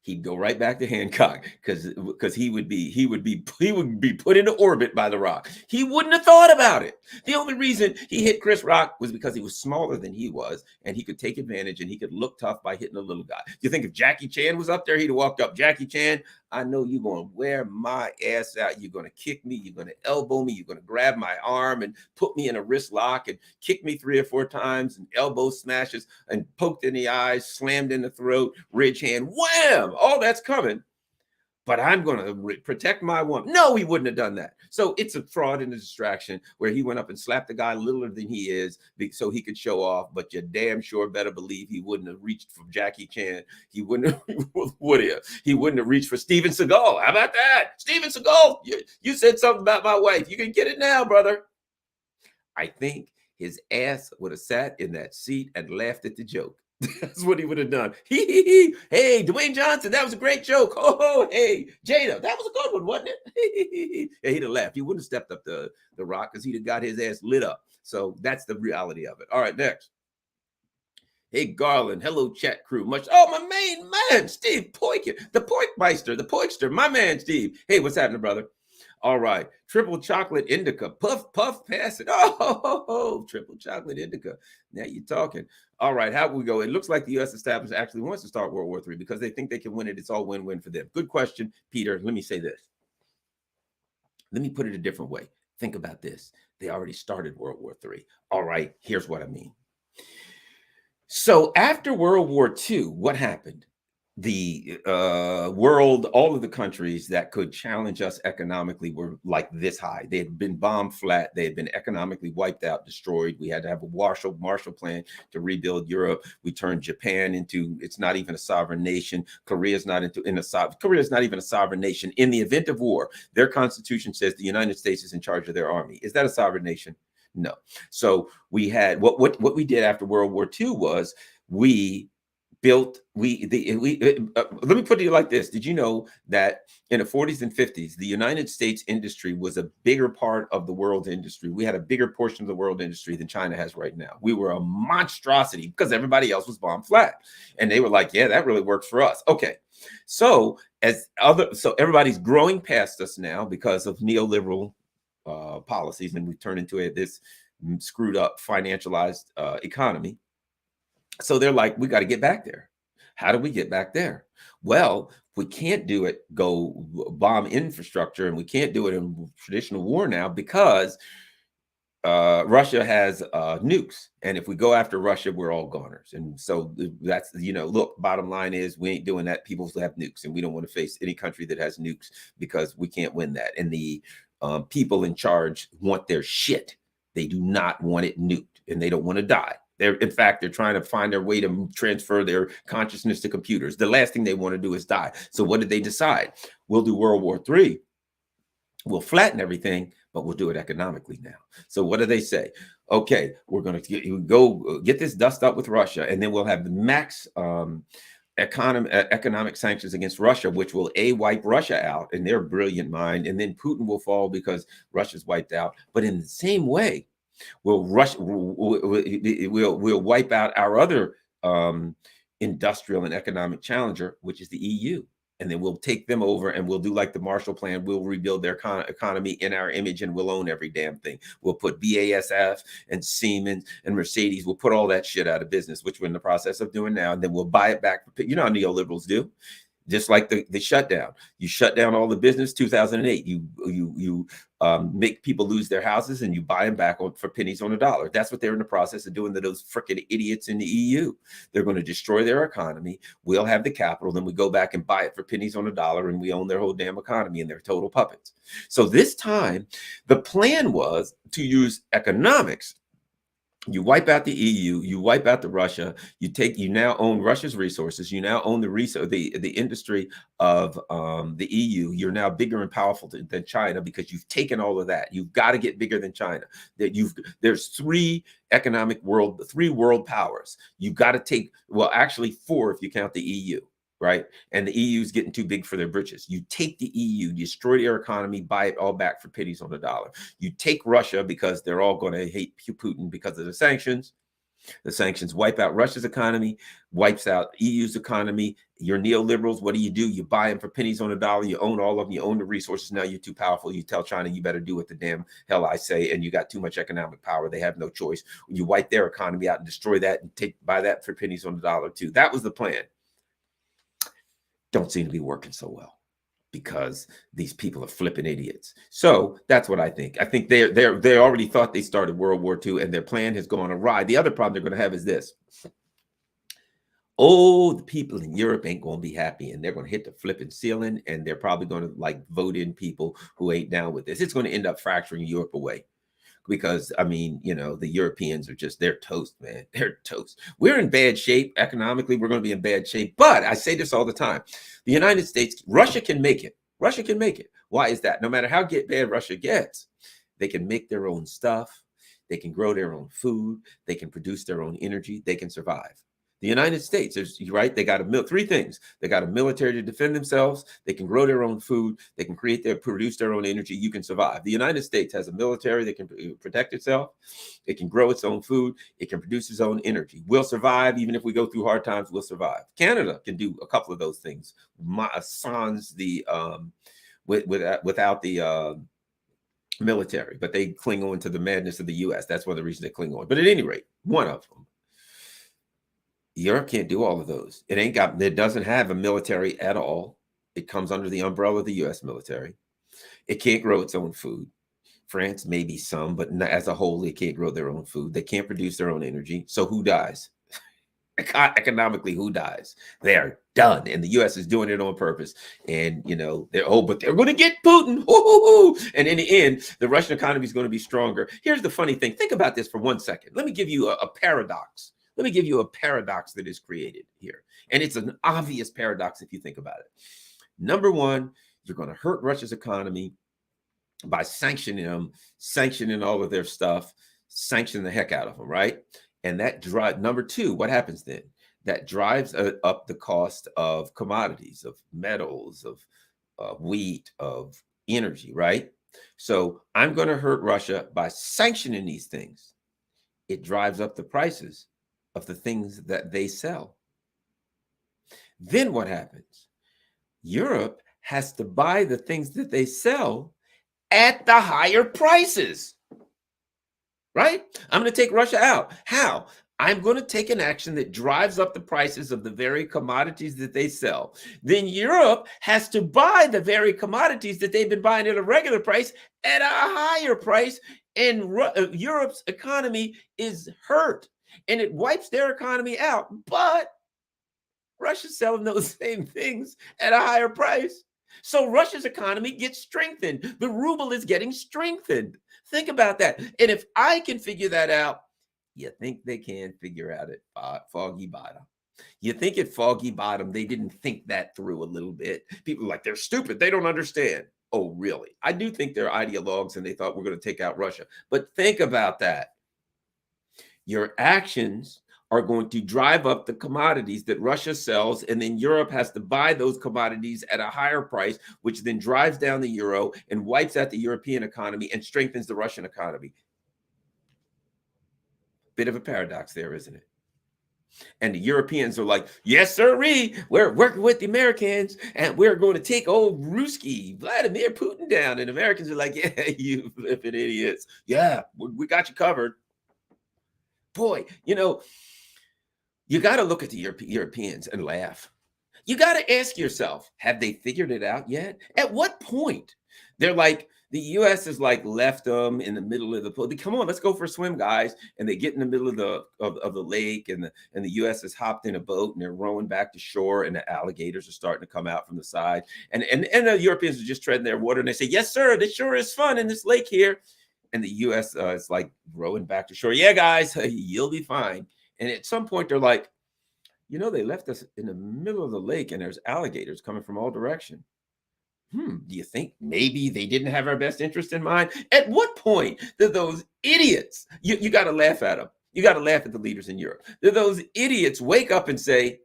He'd go right back to Hancock because he would be put into orbit by The Rock. He wouldn't have thought about it. The only reason he hit Chris Rock was because he was smaller than he was and he could take advantage and he could look tough by hitting a little guy. Do you think if Jackie Chan was up there, he'd have walked up? "Jackie Chan, I know you're going to wear my ass out. You're going to kick me. You're going to elbow me. You're going to grab my arm and put me in a wrist lock and kick me 3 or 4 times and elbow smashes and poked in the eyes, slammed in the throat, ridge hand, wham, all that's coming." but I'm going to protect my woman. No, he wouldn't have done that. So it's a fraud and a distraction where he went up and slapped a guy littler than he is so he could show off. But you damn sure better believe he wouldn't have reached for Jackie Chan. He wouldn't have, would he? He wouldn't have reached for Steven Seagal. How about that? Steven Seagal, you said something about my wife. You can get it now, brother. I think his ass would have sat in that seat and laughed at the joke. That's what he would have done. Hey, Dwayne Johnson, that was a great joke. Oh, hey, Jada, that was a good one, wasn't it? Yeah, he'd have laughed. He wouldn't have stepped up the rock because he'd have got his ass lit up. So that's the reality of it. All right, next. Hey, Garland. Hello, chat crew. My main man, Steve Poikin, the Poikmeister, the Poikster, my man, Steve. Hey, what's happening, brother? All right. Triple chocolate indica. Puff, pass it. Triple chocolate indica. Now you're talking. All right. How we go? It looks like the U.S. establishment actually wants to start World War III because they think they can win it. It's all win-win for them. Good question, Peter. Let me say this. Let me put it a different way. Think about this. They already started World War III. All right. Here's what I mean. So after World War II, what happened? The world, all of the countries that could challenge us economically were like this high. They had been bombed flat. They had been economically wiped out, destroyed. We had to have a Marshall Plan to rebuild Europe. We turned Japan into, it's not even a sovereign nation. Korea's not even a sovereign nation. In the event of war, their constitution says the United States is in charge of their army. Is that a sovereign nation? No. So we had what we did after World War II was let me put it like this. Did you know that in the 40s and 50s, the United States industry was a bigger part of the world industry? We had a bigger portion of the world industry than China has right now. We were a monstrosity because everybody else was bombed flat. And they were like, yeah, that really works for us. Okay. So everybody's growing past us now because of neoliberal policies, and we turn into this screwed up financialized economy. So they're like, we got to get back there. How do we get back there? Well, we can't do it, go bomb infrastructure, and we can't do it in traditional war now because Russia has nukes. And if we go after Russia, we're all goners. And so that's, look, bottom line is we ain't doing that. People still have nukes, and we don't want to face any country that has nukes because we can't win that. And the people in charge want their shit. They do not want it nuked, and they don't want to die. In fact, they're trying to find their way to transfer their consciousness to computers. The last thing they want to do is die. So what did they decide? We'll do World War III. We'll flatten everything, but we'll do it economically now. So what do they say? Okay, we're going to go get this dust up with Russia, and then we'll have the max economic sanctions against Russia, which will wipe Russia out in their brilliant mind, and then Putin will fall because Russia's wiped out. But in the same way, we'll wipe out our other industrial and economic challenger, which is the EU. And then we'll take them over and we'll do like the Marshall Plan. We'll rebuild their economy in our image, and we'll own every damn thing. We'll put BASF and Siemens and Mercedes. We'll put all that shit out of business, which we're in the process of doing now. And then we'll buy it back. You know how neoliberals do. Just like the shutdown. You shut down all the business, 2008. You make people lose their houses, and you buy them back for pennies on a dollar. That's what they're in the process of doing to those freaking idiots in the EU. They're going to destroy their economy. We'll have the capital. Then we go back and buy it for pennies on a dollar, and we own their whole damn economy, and they're total puppets. So this time, the plan was to use economics. You wipe out the EU, you wipe out the Russia, you now own Russia's resources, you now own the industry of the EU. You're now bigger and powerful than China because you've taken all of that. You've got to get bigger than China. There's three world powers. You've got to take, well, actually four if you count the EU. Right. And the EU is getting too big for their britches. You take the EU, destroy their economy, buy it all back for pennies on a dollar. You take Russia because they're all going to hate Putin because of the sanctions. The sanctions wipe out Russia's economy, wipes out EU's economy. You're neoliberals. What do? You buy them for pennies on a dollar. You own all of them. You own the resources. Now you're too powerful. You tell China, you better do what the damn hell I say. And you got too much economic power. They have no choice. You wipe their economy out and destroy that and buy that for pennies on a dollar too. That was the plan. Don't seem to be working so well because these people are flipping idiots. So that's what I think. I think they already thought they started World War II, and their plan has gone awry. The other problem they're going to have is this. Oh, the people in Europe ain't going to be happy, and they're going to hit the flipping ceiling, and they're probably going to like vote in people who ain't down with this. It's going to end up fracturing Europe away because I mean, the Europeans are just they're toast, man. They're toast. We're in bad shape economically. We're going to be in bad shape. But I say this all the time: the United States, Russia can make it. Russia can make it. Why is that? No matter how bad Russia gets, they can make their own stuff. They can grow their own food. They can produce their own energy. They can survive. The United States is right. They got three things. They got a military to defend themselves. They can grow their own food. They can produce their own energy. You can survive. The United States has a military that can protect itself. It can grow its own food. It can produce its own energy. We'll survive even if we go through hard times. We'll survive. Canada can do a couple of those things. Sans the without the military, but they cling on to the madness of the U.S. That's one of the reasons they cling on. But at any rate, one of them. Europe can't do all of those. It doesn't have a military at all. It comes under the umbrella of the U.S. military. It can't grow its own food. France, maybe some, but as a whole, they can't grow their own food. They can't produce their own energy. So who dies? Economically, who dies? They are done. And the U.S. is doing it on purpose. And, but they're going to get Putin. And in the end, the Russian economy is going to be stronger. Here's the funny thing. Think about this for 1 second. Let me give you a paradox. Let me give you a paradox that is created here. And it's an obvious paradox if you think about it. Number one, you're going to hurt Russia's economy by sanctioning them, sanctioning all of their stuff, sanctioning the heck out of them, right? And that drives, number two, what happens then? That drives up the cost of commodities, of metals, of wheat, of energy, right? So I'm going to hurt Russia by sanctioning these things. It drives up the prices of the things that they sell. Then what happens? Europe has to buy the things that they sell at the higher prices, right? I'm going to take Russia out. How? I'm going to take an action that drives up the prices of the very commodities that they sell. Then Europe has to buy the very commodities that they've been buying at a regular price at a higher price. And Europe's economy is hurt. And it wipes their economy out. But Russia's selling those same things at a higher price. So Russia's economy gets strengthened. The ruble is getting strengthened. Think about that. And if I can figure that out, you think they can figure out at Foggy Bottom? You think at Foggy Bottom, they didn't think that through a little bit? People are like, they're stupid. They don't understand. Oh, really? I do think they're ideologues and they thought we're going to take out Russia. But think about that. Your actions are going to drive up the commodities that Russia sells, and then Europe has to buy those commodities at a higher price, which then drives down the euro and wipes out the European economy and strengthens the Russian economy. Bit of a paradox there, isn't it? And the Europeans are like, yes, sirree, we're working with the Americans, and we're going to take old Ruski, Vladimir Putin down. And Americans are like, yeah, you flipping idiots. Yeah, we got you covered. Boy, you got to look at the Europeans and laugh. You got to ask yourself, have they figured it out yet? At what point? They're like, the U.S. is like left them in the middle of the pool. Come on, let's go for a swim, guys. And they get in the middle of the lake, and the U.S. has hopped in a boat and they're rowing back to shore, and the alligators are starting to come out from the side. And the Europeans are just treading their water, and they say, yes, sir, this sure is fun in this lake here. And the U.S. is like rowing back to shore. Yeah, guys, you'll be fine. And at some point, they're like, they left us in the middle of the lake, and there's alligators coming from all directions. Do you think maybe they didn't have our best interest in mind? At what point did those idiots, you got to laugh at them. You got to laugh at the leaders in Europe. Did those idiots wake up and say,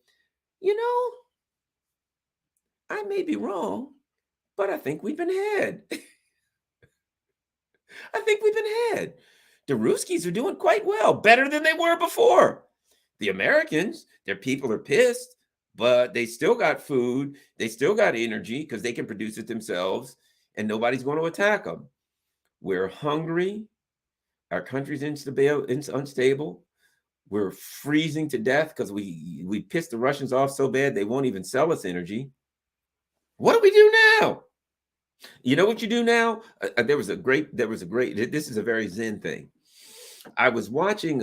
I may be wrong, but I think we've been had. I think we've been had. The Ruskies are doing quite well, better than they were before. The Americans, their people are pissed, but they still got food. They still got energy because they can produce it themselves, and nobody's going to attack them. We're hungry. Our country's unstable. We're freezing to death because we pissed the Russians off so bad they won't even sell us energy. What do we do now? You know what you do now? This is a very Zen thing. I was watching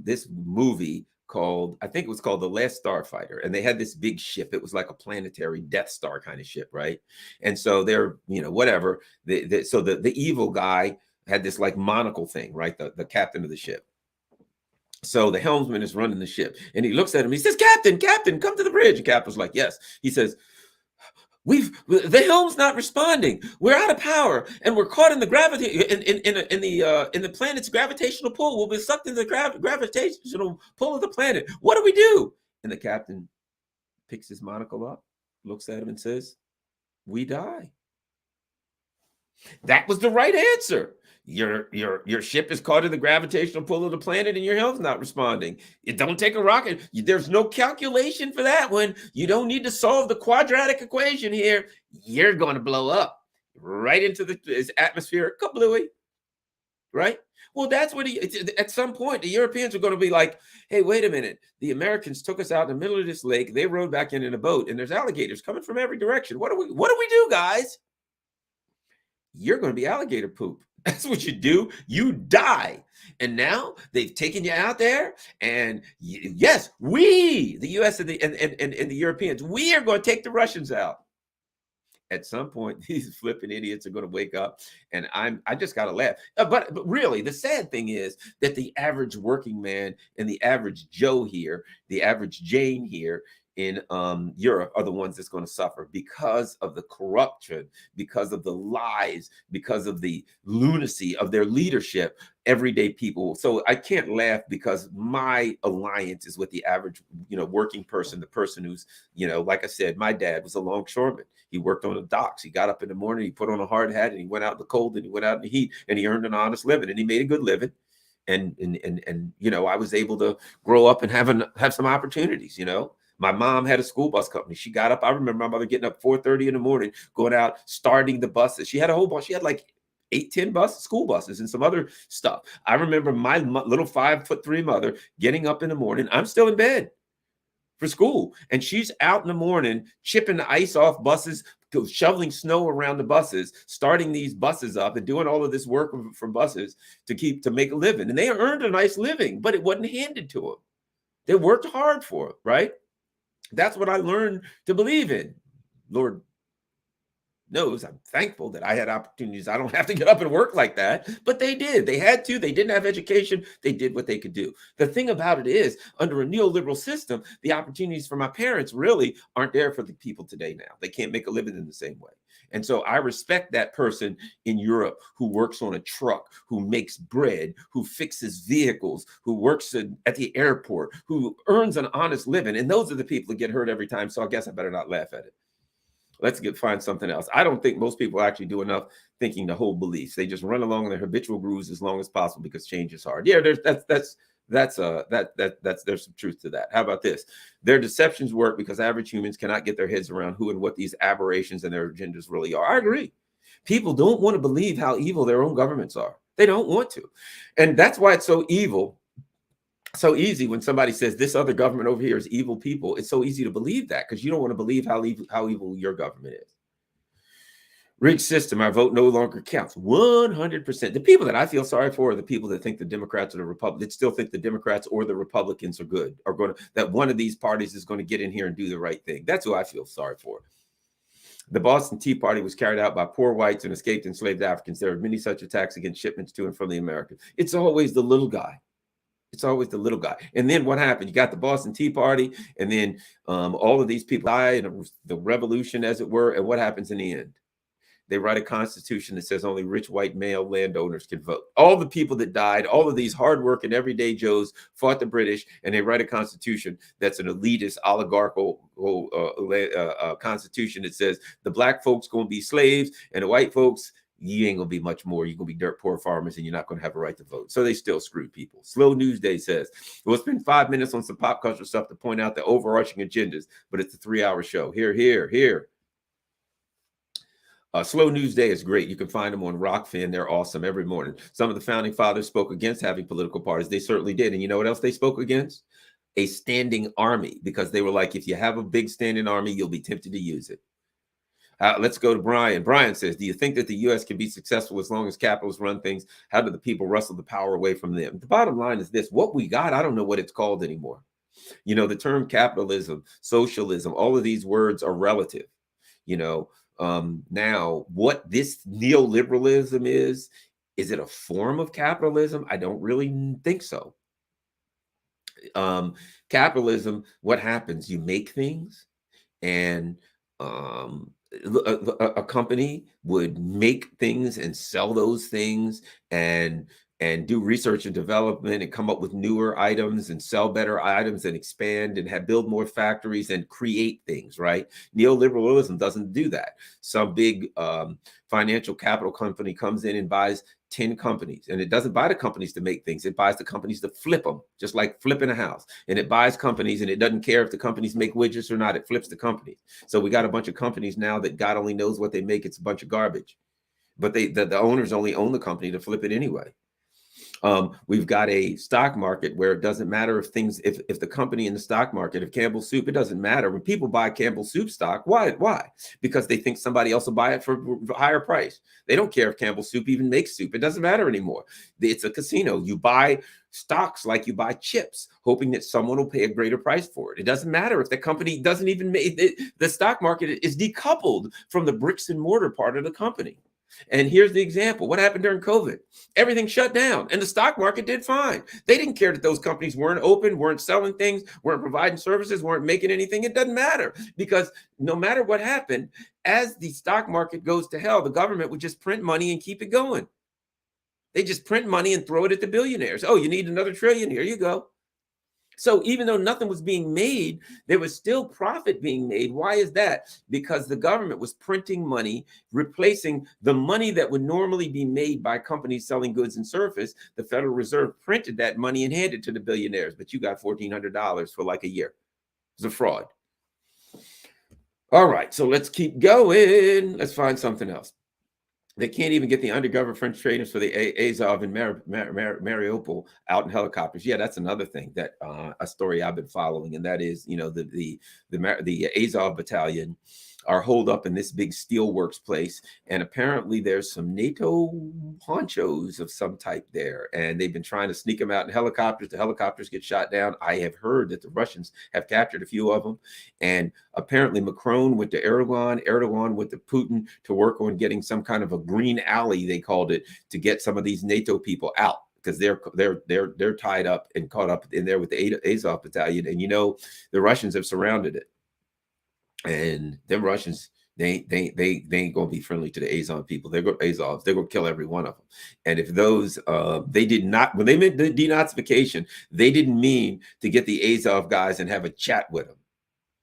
this movie called, I think it was called the Last Starfighter, and they had this big ship. It was like a planetary Death Star kind of ship, right? And so they're, whatever. So the evil guy had this like monocle thing, right? The captain of the ship. So the helmsman is running the ship, and he looks at him. He says, "Captain, Captain, come to the bridge." And Captain's like, "Yes." He says, the helm's not responding. We're out of power, and we're caught in the gravity in the planet's gravitational pull. We'll be sucked into the gravitational pull of the planet. What do we do?" And the captain picks his monocle up, looks at him, and says, "We die." That was the right answer. Your ship is caught in the gravitational pull of the planet, and your helm's not responding. It don't take a rocket. There's no calculation for that one. You don't need to solve the quadratic equation here. You're going to blow up right into the atmosphere. Kablooey, right? Well, that's what at some point, the Europeans are going to be like, "Hey, wait a minute. The Americans took us out in the middle of this lake. They rowed back in a boat, and there's alligators coming from every direction. What do we do, guys?" You're going to be alligator poop. That's what you do. You die. And now they've taken you out there. And yes, we, the US and the Europeans, we are going to take the Russians out. At some point, these flipping idiots are going to wake up, and I just got to laugh. But really, the sad thing is that the average working man and the average Joe here, the average Jane here in Europe are the ones that's going to suffer because of the corruption, because of the lies, because of the lunacy of their leadership. Everyday people. So I can't laugh because my alliance is with the average, working person, the person who's, like I said, my dad was a longshoreman. He worked on the docks. He got up in the morning, he put on a hard hat, and he went out in the cold, and he went out in the heat, and he earned an honest living, and he made a good living. And I was able to grow up and have some opportunities. My mom had a school bus company. She got up. I remember my mother getting up 4:30 in the morning, going out, starting the buses. She had a whole bunch. She had like 8, 10 school buses and some other stuff. I remember my little 5'3" mother getting up in the morning. I'm still in bed for school, and she's out in the morning chipping the ice off buses, shoveling snow around the buses, starting these buses up, and doing all of this work for buses to make a living. And they earned a nice living, but it wasn't handed to them. They worked hard for it, right? That's what I learned to believe in. Lord knows I'm thankful that I had opportunities. I don't have to get up and work like that, but they did. They had to. They didn't have education. They did what they could do. The thing about it is, under a neoliberal system, the opportunities for my parents really aren't there for the people today now. They can't make a living in the same way. And so I respect that person in Europe who works on a truck, who makes bread, who fixes vehicles, who works at the airport, who earns an honest living. And those are the people that get hurt every time. So I guess I better not laugh at it. Let's find something else. I don't think most people actually do enough thinking to hold beliefs. They just run along in their habitual grooves as long as possible because change is hard. Yeah, there's some truth to that. How about this? Their deceptions work because average humans cannot get their heads around who and what these aberrations and their agendas really are. I agree. People don't want to believe how evil their own governments are. They don't want to. And that's why it's so evil. So easy when somebody says this other government over here is evil people. It's so easy to believe that because you don't want to believe how evil your government is. Rigged system, our vote no longer counts. 100%. The people that I feel sorry for are the people that think the Democrats or the Republicans, that still think the Democrats or the Republicans are good, that one of these parties is going to get in here and do the right thing. That's who I feel sorry for. The Boston Tea Party was carried out by poor whites and escaped enslaved Africans. There are many such attacks against shipments to and from the Americans. It's always the little guy. It's always the little guy. And then what happened? You got the Boston Tea Party, and then all of these people die in the revolution, as it were. And what happens in the end? They write a constitution that says only rich white male landowners can vote. All the people that died, all of these hardworking everyday Joes fought the British, and they write a constitution that's an elitist, oligarchical constitution that says the black folks going to be slaves, and the white folks, you ain't gonna be much more. You're gonna be dirt poor farmers, and you're not gonna have a right to vote. So they still screwed people. Slow News Day says, we'll spend 5 minutes on some pop culture stuff to point out the overarching agendas, but it's a 3-hour show. Here. Slow News Day is great. You can find them on Rockfin. They're awesome every morning. Some of the founding fathers spoke against having political parties. They certainly did. And you know what else they spoke against? A standing army, because they were like, if you have a big standing army, you'll be tempted to use it. Let's go to Brian. Brian says, do you think that the U.S. can be successful as long as capitalists run things? How do the people wrestle the power away from them? The bottom line is this. What we got, I don't know what it's called anymore. You know, the term capitalism, socialism, all of these words are relative. You know, now what this neoliberalism is it a form of capitalism? I don't really think so. Um, Capitalism, what happens? You make things, and um, a company would make things and sell those things, and do research and development and come up with newer items and sell better items and expand and have build more factories and create things, right? Neoliberalism doesn't do that. Some big financial capital company comes in and buys 10 companies, and it doesn't buy the companies to make things. It buys the companies to flip them, just like flipping a house. And it buys companies, and it doesn't care if the companies make widgets or not. It flips the companies. So we got a bunch of companies now that God only knows what they make. It's a bunch of garbage, but the owners only own the company to flip it anyway. We've got a stock market where it doesn't matter if the company in the stock market, if Campbell Soup, it doesn't matter. When people buy Campbell Soup stock, why? Because they think somebody else will buy it for a higher price. They don't care if Campbell Soup even makes soup. It doesn't matter anymore. It's a casino. You buy stocks like you buy chips, hoping that someone will pay a greater price for it. It doesn't matter if the company doesn't even make it. The stock market is decoupled from the bricks and mortar part of the company. And here's the example. What happened during COVID? Everything shut down and the stock market did fine. They didn't care that those companies weren't open, weren't selling things, weren't providing services, weren't making anything. It doesn't matter, because no matter what happened, as the stock market goes to hell, the government would just print money and keep it going. They just print money and throw it at the billionaires. Oh, you need another trillion? Here you go. So even though nothing was being made, there was still profit being made. Why is that? Because the government was printing money, replacing the money that would normally be made by companies selling goods and services. The Federal Reserve printed that money and handed it to the billionaires, but you got $1,400 for like a year. It's a fraud. All right, so let's keep going. Let's find something else. They can't even get the undercover French traders for the Azov and Mariupol out in helicopters. Yeah, that's another thing that a story I've been following, and that is, you know, the Azov battalion are holed up in this big steelworks place, and apparently there's some NATO honchos of some type there, and they've been trying to sneak them out in helicopters. The helicopters get shot down. I have heard that the Russians have captured a few of them, and apparently Macron went to Erdogan went to Putin to work on getting some kind of a green alley, they called it, to get some of these NATO people out, because they're tied up and caught up in there with the Azov battalion, and you know the Russians have surrounded it. And them Russians, they ain't gonna be friendly to the Azov people. They're gonna kill every one of them. And if those they did not, when they meant the denazification, they didn't mean to get the Azov guys and have a chat with them.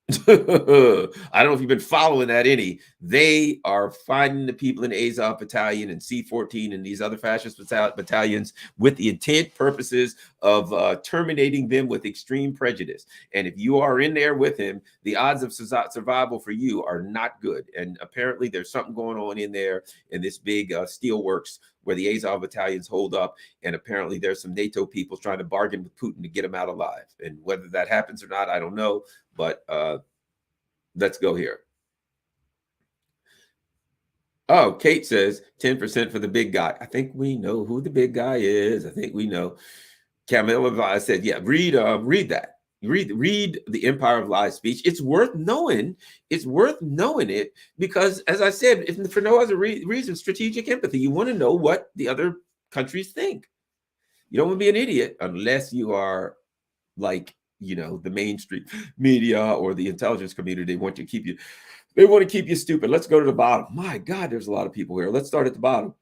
I don't know if you've been following that any. They are finding the people in the Azov battalion and C-14 and these other fascist battalions with the intent purposes of terminating them with extreme prejudice. And if you are in there with him, the odds of survival for you are not good. And apparently there's something going on in there in this big steelworks where the Azov battalions hold up. And apparently there's some NATO people trying to bargain with Putin to get him out alive. And whether that happens or not, I don't know. But let's go here. Oh, Kate says 10% for the big guy. I think we know who the big guy is. I think we know. Camilla said, yeah, read that. Read the Empire of Lies speech. It's worth knowing. It's worth knowing it because, as I said, if for no other reason, strategic empathy. You want to know what the other countries think. You don't want to be an idiot unless you are like, you know, the mainstream media or the intelligence community. They want to keep you stupid. Let's go to the bottom. My God, there's a lot of people here. Let's start at the bottom.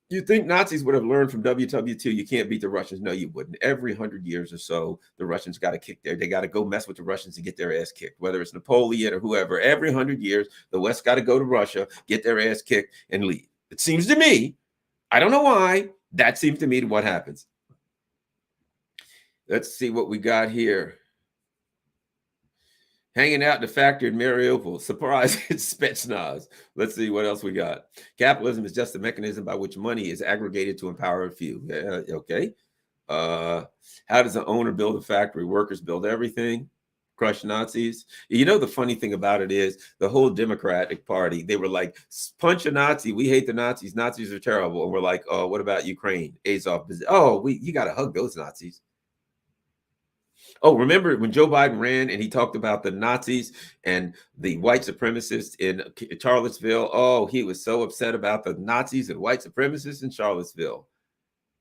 You think Nazis would have learned from WW2 you can't beat the Russians? No, you wouldn't. Every 100 years or so, the Russians got to kick they got to go mess with the Russians and get their ass kicked, whether it's Napoleon or whoever. Every 100 years, the West got to go to Russia, get their ass kicked, and leave. It seems to me, I don't know why, that seems to me what happens. Let's see what we got here. Hanging out in the factory in Mariupol. Surprise, it's Spetsnaz. Let's see what else we got. Capitalism is just a mechanism by which money is aggregated to empower a few. Okay. How does an owner build a factory? Workers build everything. Crush Nazis. You know, the funny thing about it is the whole Democratic Party, they were like, punch a Nazi. We hate the Nazis. Nazis are terrible. And we're like, oh, what about Ukraine? Azov. Oh, you got to hug those Nazis. Oh, remember when Joe Biden ran and he talked about the Nazis and the white supremacists in Charlottesville? Oh, he was so upset about the Nazis and white supremacists in Charlottesville.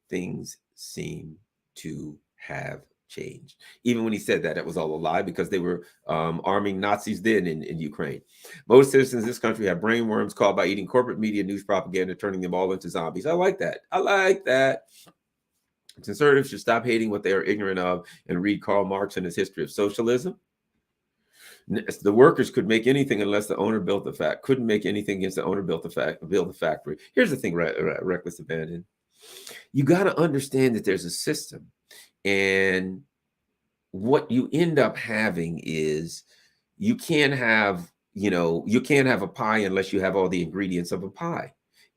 Things seem to have changed. Even when he said that, it was all a lie because they were arming Nazis then in Ukraine. Most citizens in this country have brain worms caused by eating corporate media news propaganda, turning them all into zombies. I like that. I like that. Conservatives should stop hating what they are ignorant of and read Karl Marx and his history of socialism. The workers could make anything unless the owner built the fact. Couldn't make anything against the owner built the factory. Here's the thing, reckless abandon. You got to understand that there's a system, and what you end up having is you can't have a pie unless you have all the ingredients of a pie.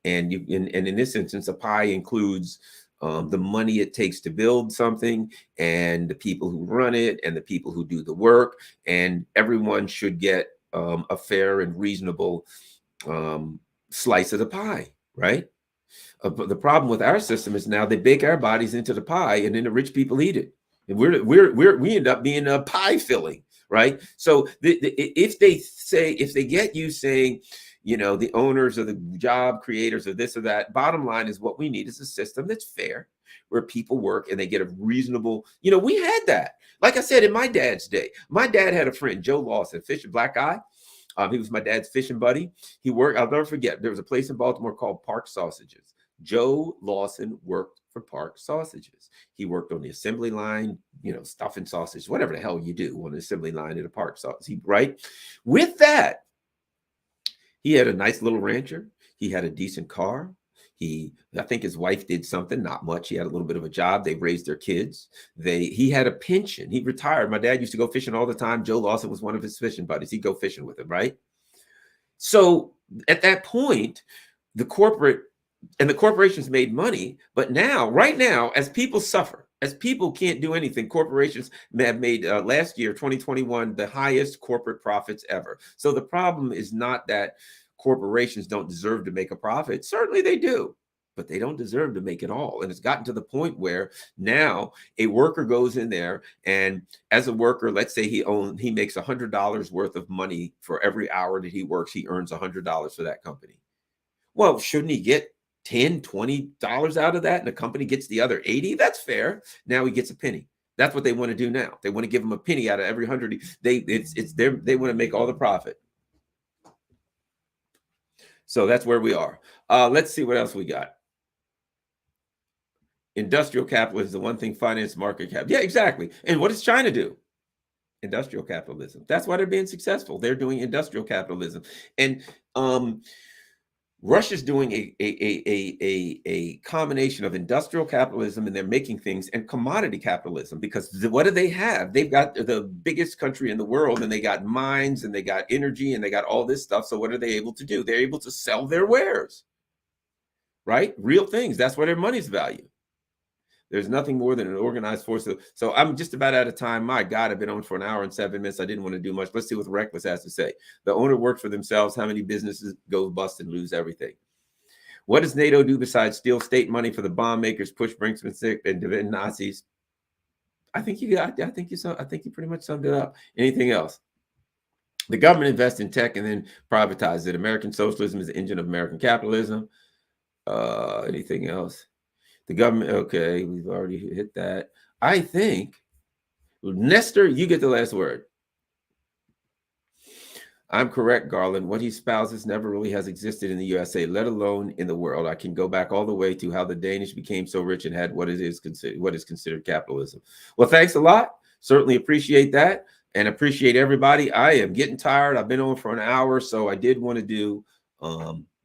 And in this instance, a pie includes the money it takes to build something, and the people who run it, and the people who do the work, and everyone should get a fair and reasonable slice of the pie, right? But the problem with our system is now they bake our bodies into the pie, and then the rich people eat it, and we end up being a pie filling, right? So if they get you saying, the owners or the job creators or this or that, bottom line is what we need is a system that's fair, where people work and they get a reasonable, we had that. Like I said, in my dad's day, my dad had a friend, Joe Lawson, fishing black guy. He was my dad's fishing buddy. He worked, I'll never forget, there was a place in Baltimore called Park Sausages. Joe Lawson worked for Park Sausages. He worked on the assembly line, stuffing sausage, whatever the hell you do on the assembly line at a Park Sausage, right? With that, he had a nice little rancher. He had a decent car. I think his wife did something, not much. He had a little bit of a job. They raised their kids. He had a pension. He retired. My dad used to go fishing all the time. Joe Lawson was one of his fishing buddies. He'd go fishing with him, right? So at that point, the corporations made money. But right now, as people suffer, as people can't do anything, corporations have made last year, 2021, the highest corporate profits ever. So the problem is not that corporations don't deserve to make a profit. Certainly they do, but they don't deserve to make it all. And it's gotten to the point where now a worker goes in there, and as a worker, let's say he makes $100 worth of money for every hour that he works. He earns $100 for that company. Well, shouldn't he get $10, $20 out of that, and the company gets the other 80? That's fair. Now he gets a penny. That's what they want to do now. They want to give him a penny out of every 100. They want to make all the profit. So that's where we are. Let's see what else we got. Industrial capitalism is the one thing finance market cap. Yeah, exactly. And what does China do? Industrial capitalism. That's why they're being successful. They're doing industrial capitalism. And Russia's doing a combination of industrial capitalism, and they're making things, and commodity capitalism, because what do they have? They've got the biggest country in the world, and they got mines, and they got energy, and they got all this stuff. So what are they able to do? They're able to sell their wares, right? Real things. That's where their money's value. There's nothing more than an organized force. So I'm just about out of time. My God, I've been on for an hour and 7 minutes. I didn't want to do much. Let's see what Reckless has to say. The owner works for themselves. How many businesses go bust and lose everything? What does NATO do besides steal state money for the bomb makers, push Brinksman and defend Nazis? I think you pretty much summed it up. Anything else? The government invests in tech and then privatizes it. American socialism is the engine of American capitalism. Anything else? The government, okay, we've already hit that. I think, Nestor, you get the last word. I'm correct, Garland. What he espouses never really has existed in the USA, let alone in the world. I can go back all the way to how the Danish became so rich and had what is considered capitalism. Well, thanks a lot. Certainly appreciate that, and appreciate everybody. I am getting tired. I've been on for an hour, so I did want to do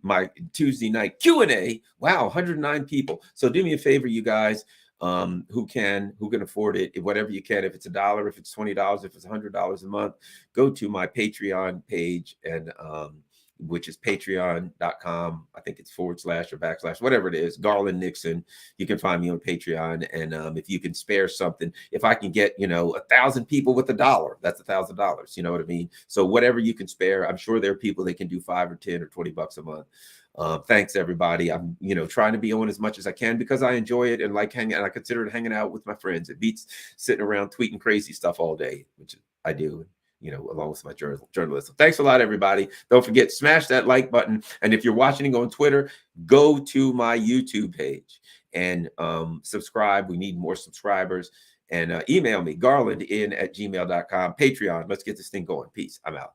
my Tuesday night Q&A. Wow, 109 people. So do me a favor, you guys, who can afford it, whatever you can. If it's $1, if it's $20, if it's $100 a month, go to my Patreon page, and which is patreon.com. I think it's / or / whatever it is, Garland Nixon. You can find me on Patreon. And if you can spare something, if I can get 1,000 people with $1, that's $1,000. You know what I mean? So whatever you can spare, I'm sure there are people that can do $5 or $10 or $20 a month. Thanks everybody. I'm, trying to be on as much as I can because I enjoy it and like hanging. And I consider it hanging out with my friends. It beats sitting around tweeting crazy stuff all day, which I do. Along with my journalism. Thanks a lot, everybody. Don't forget, smash that like button. And if you're watching on Twitter, go to my YouTube page and subscribe. We need more subscribers. And email me, garlandin@gmail.com. Patreon. Let's get this thing going. Peace. I'm out.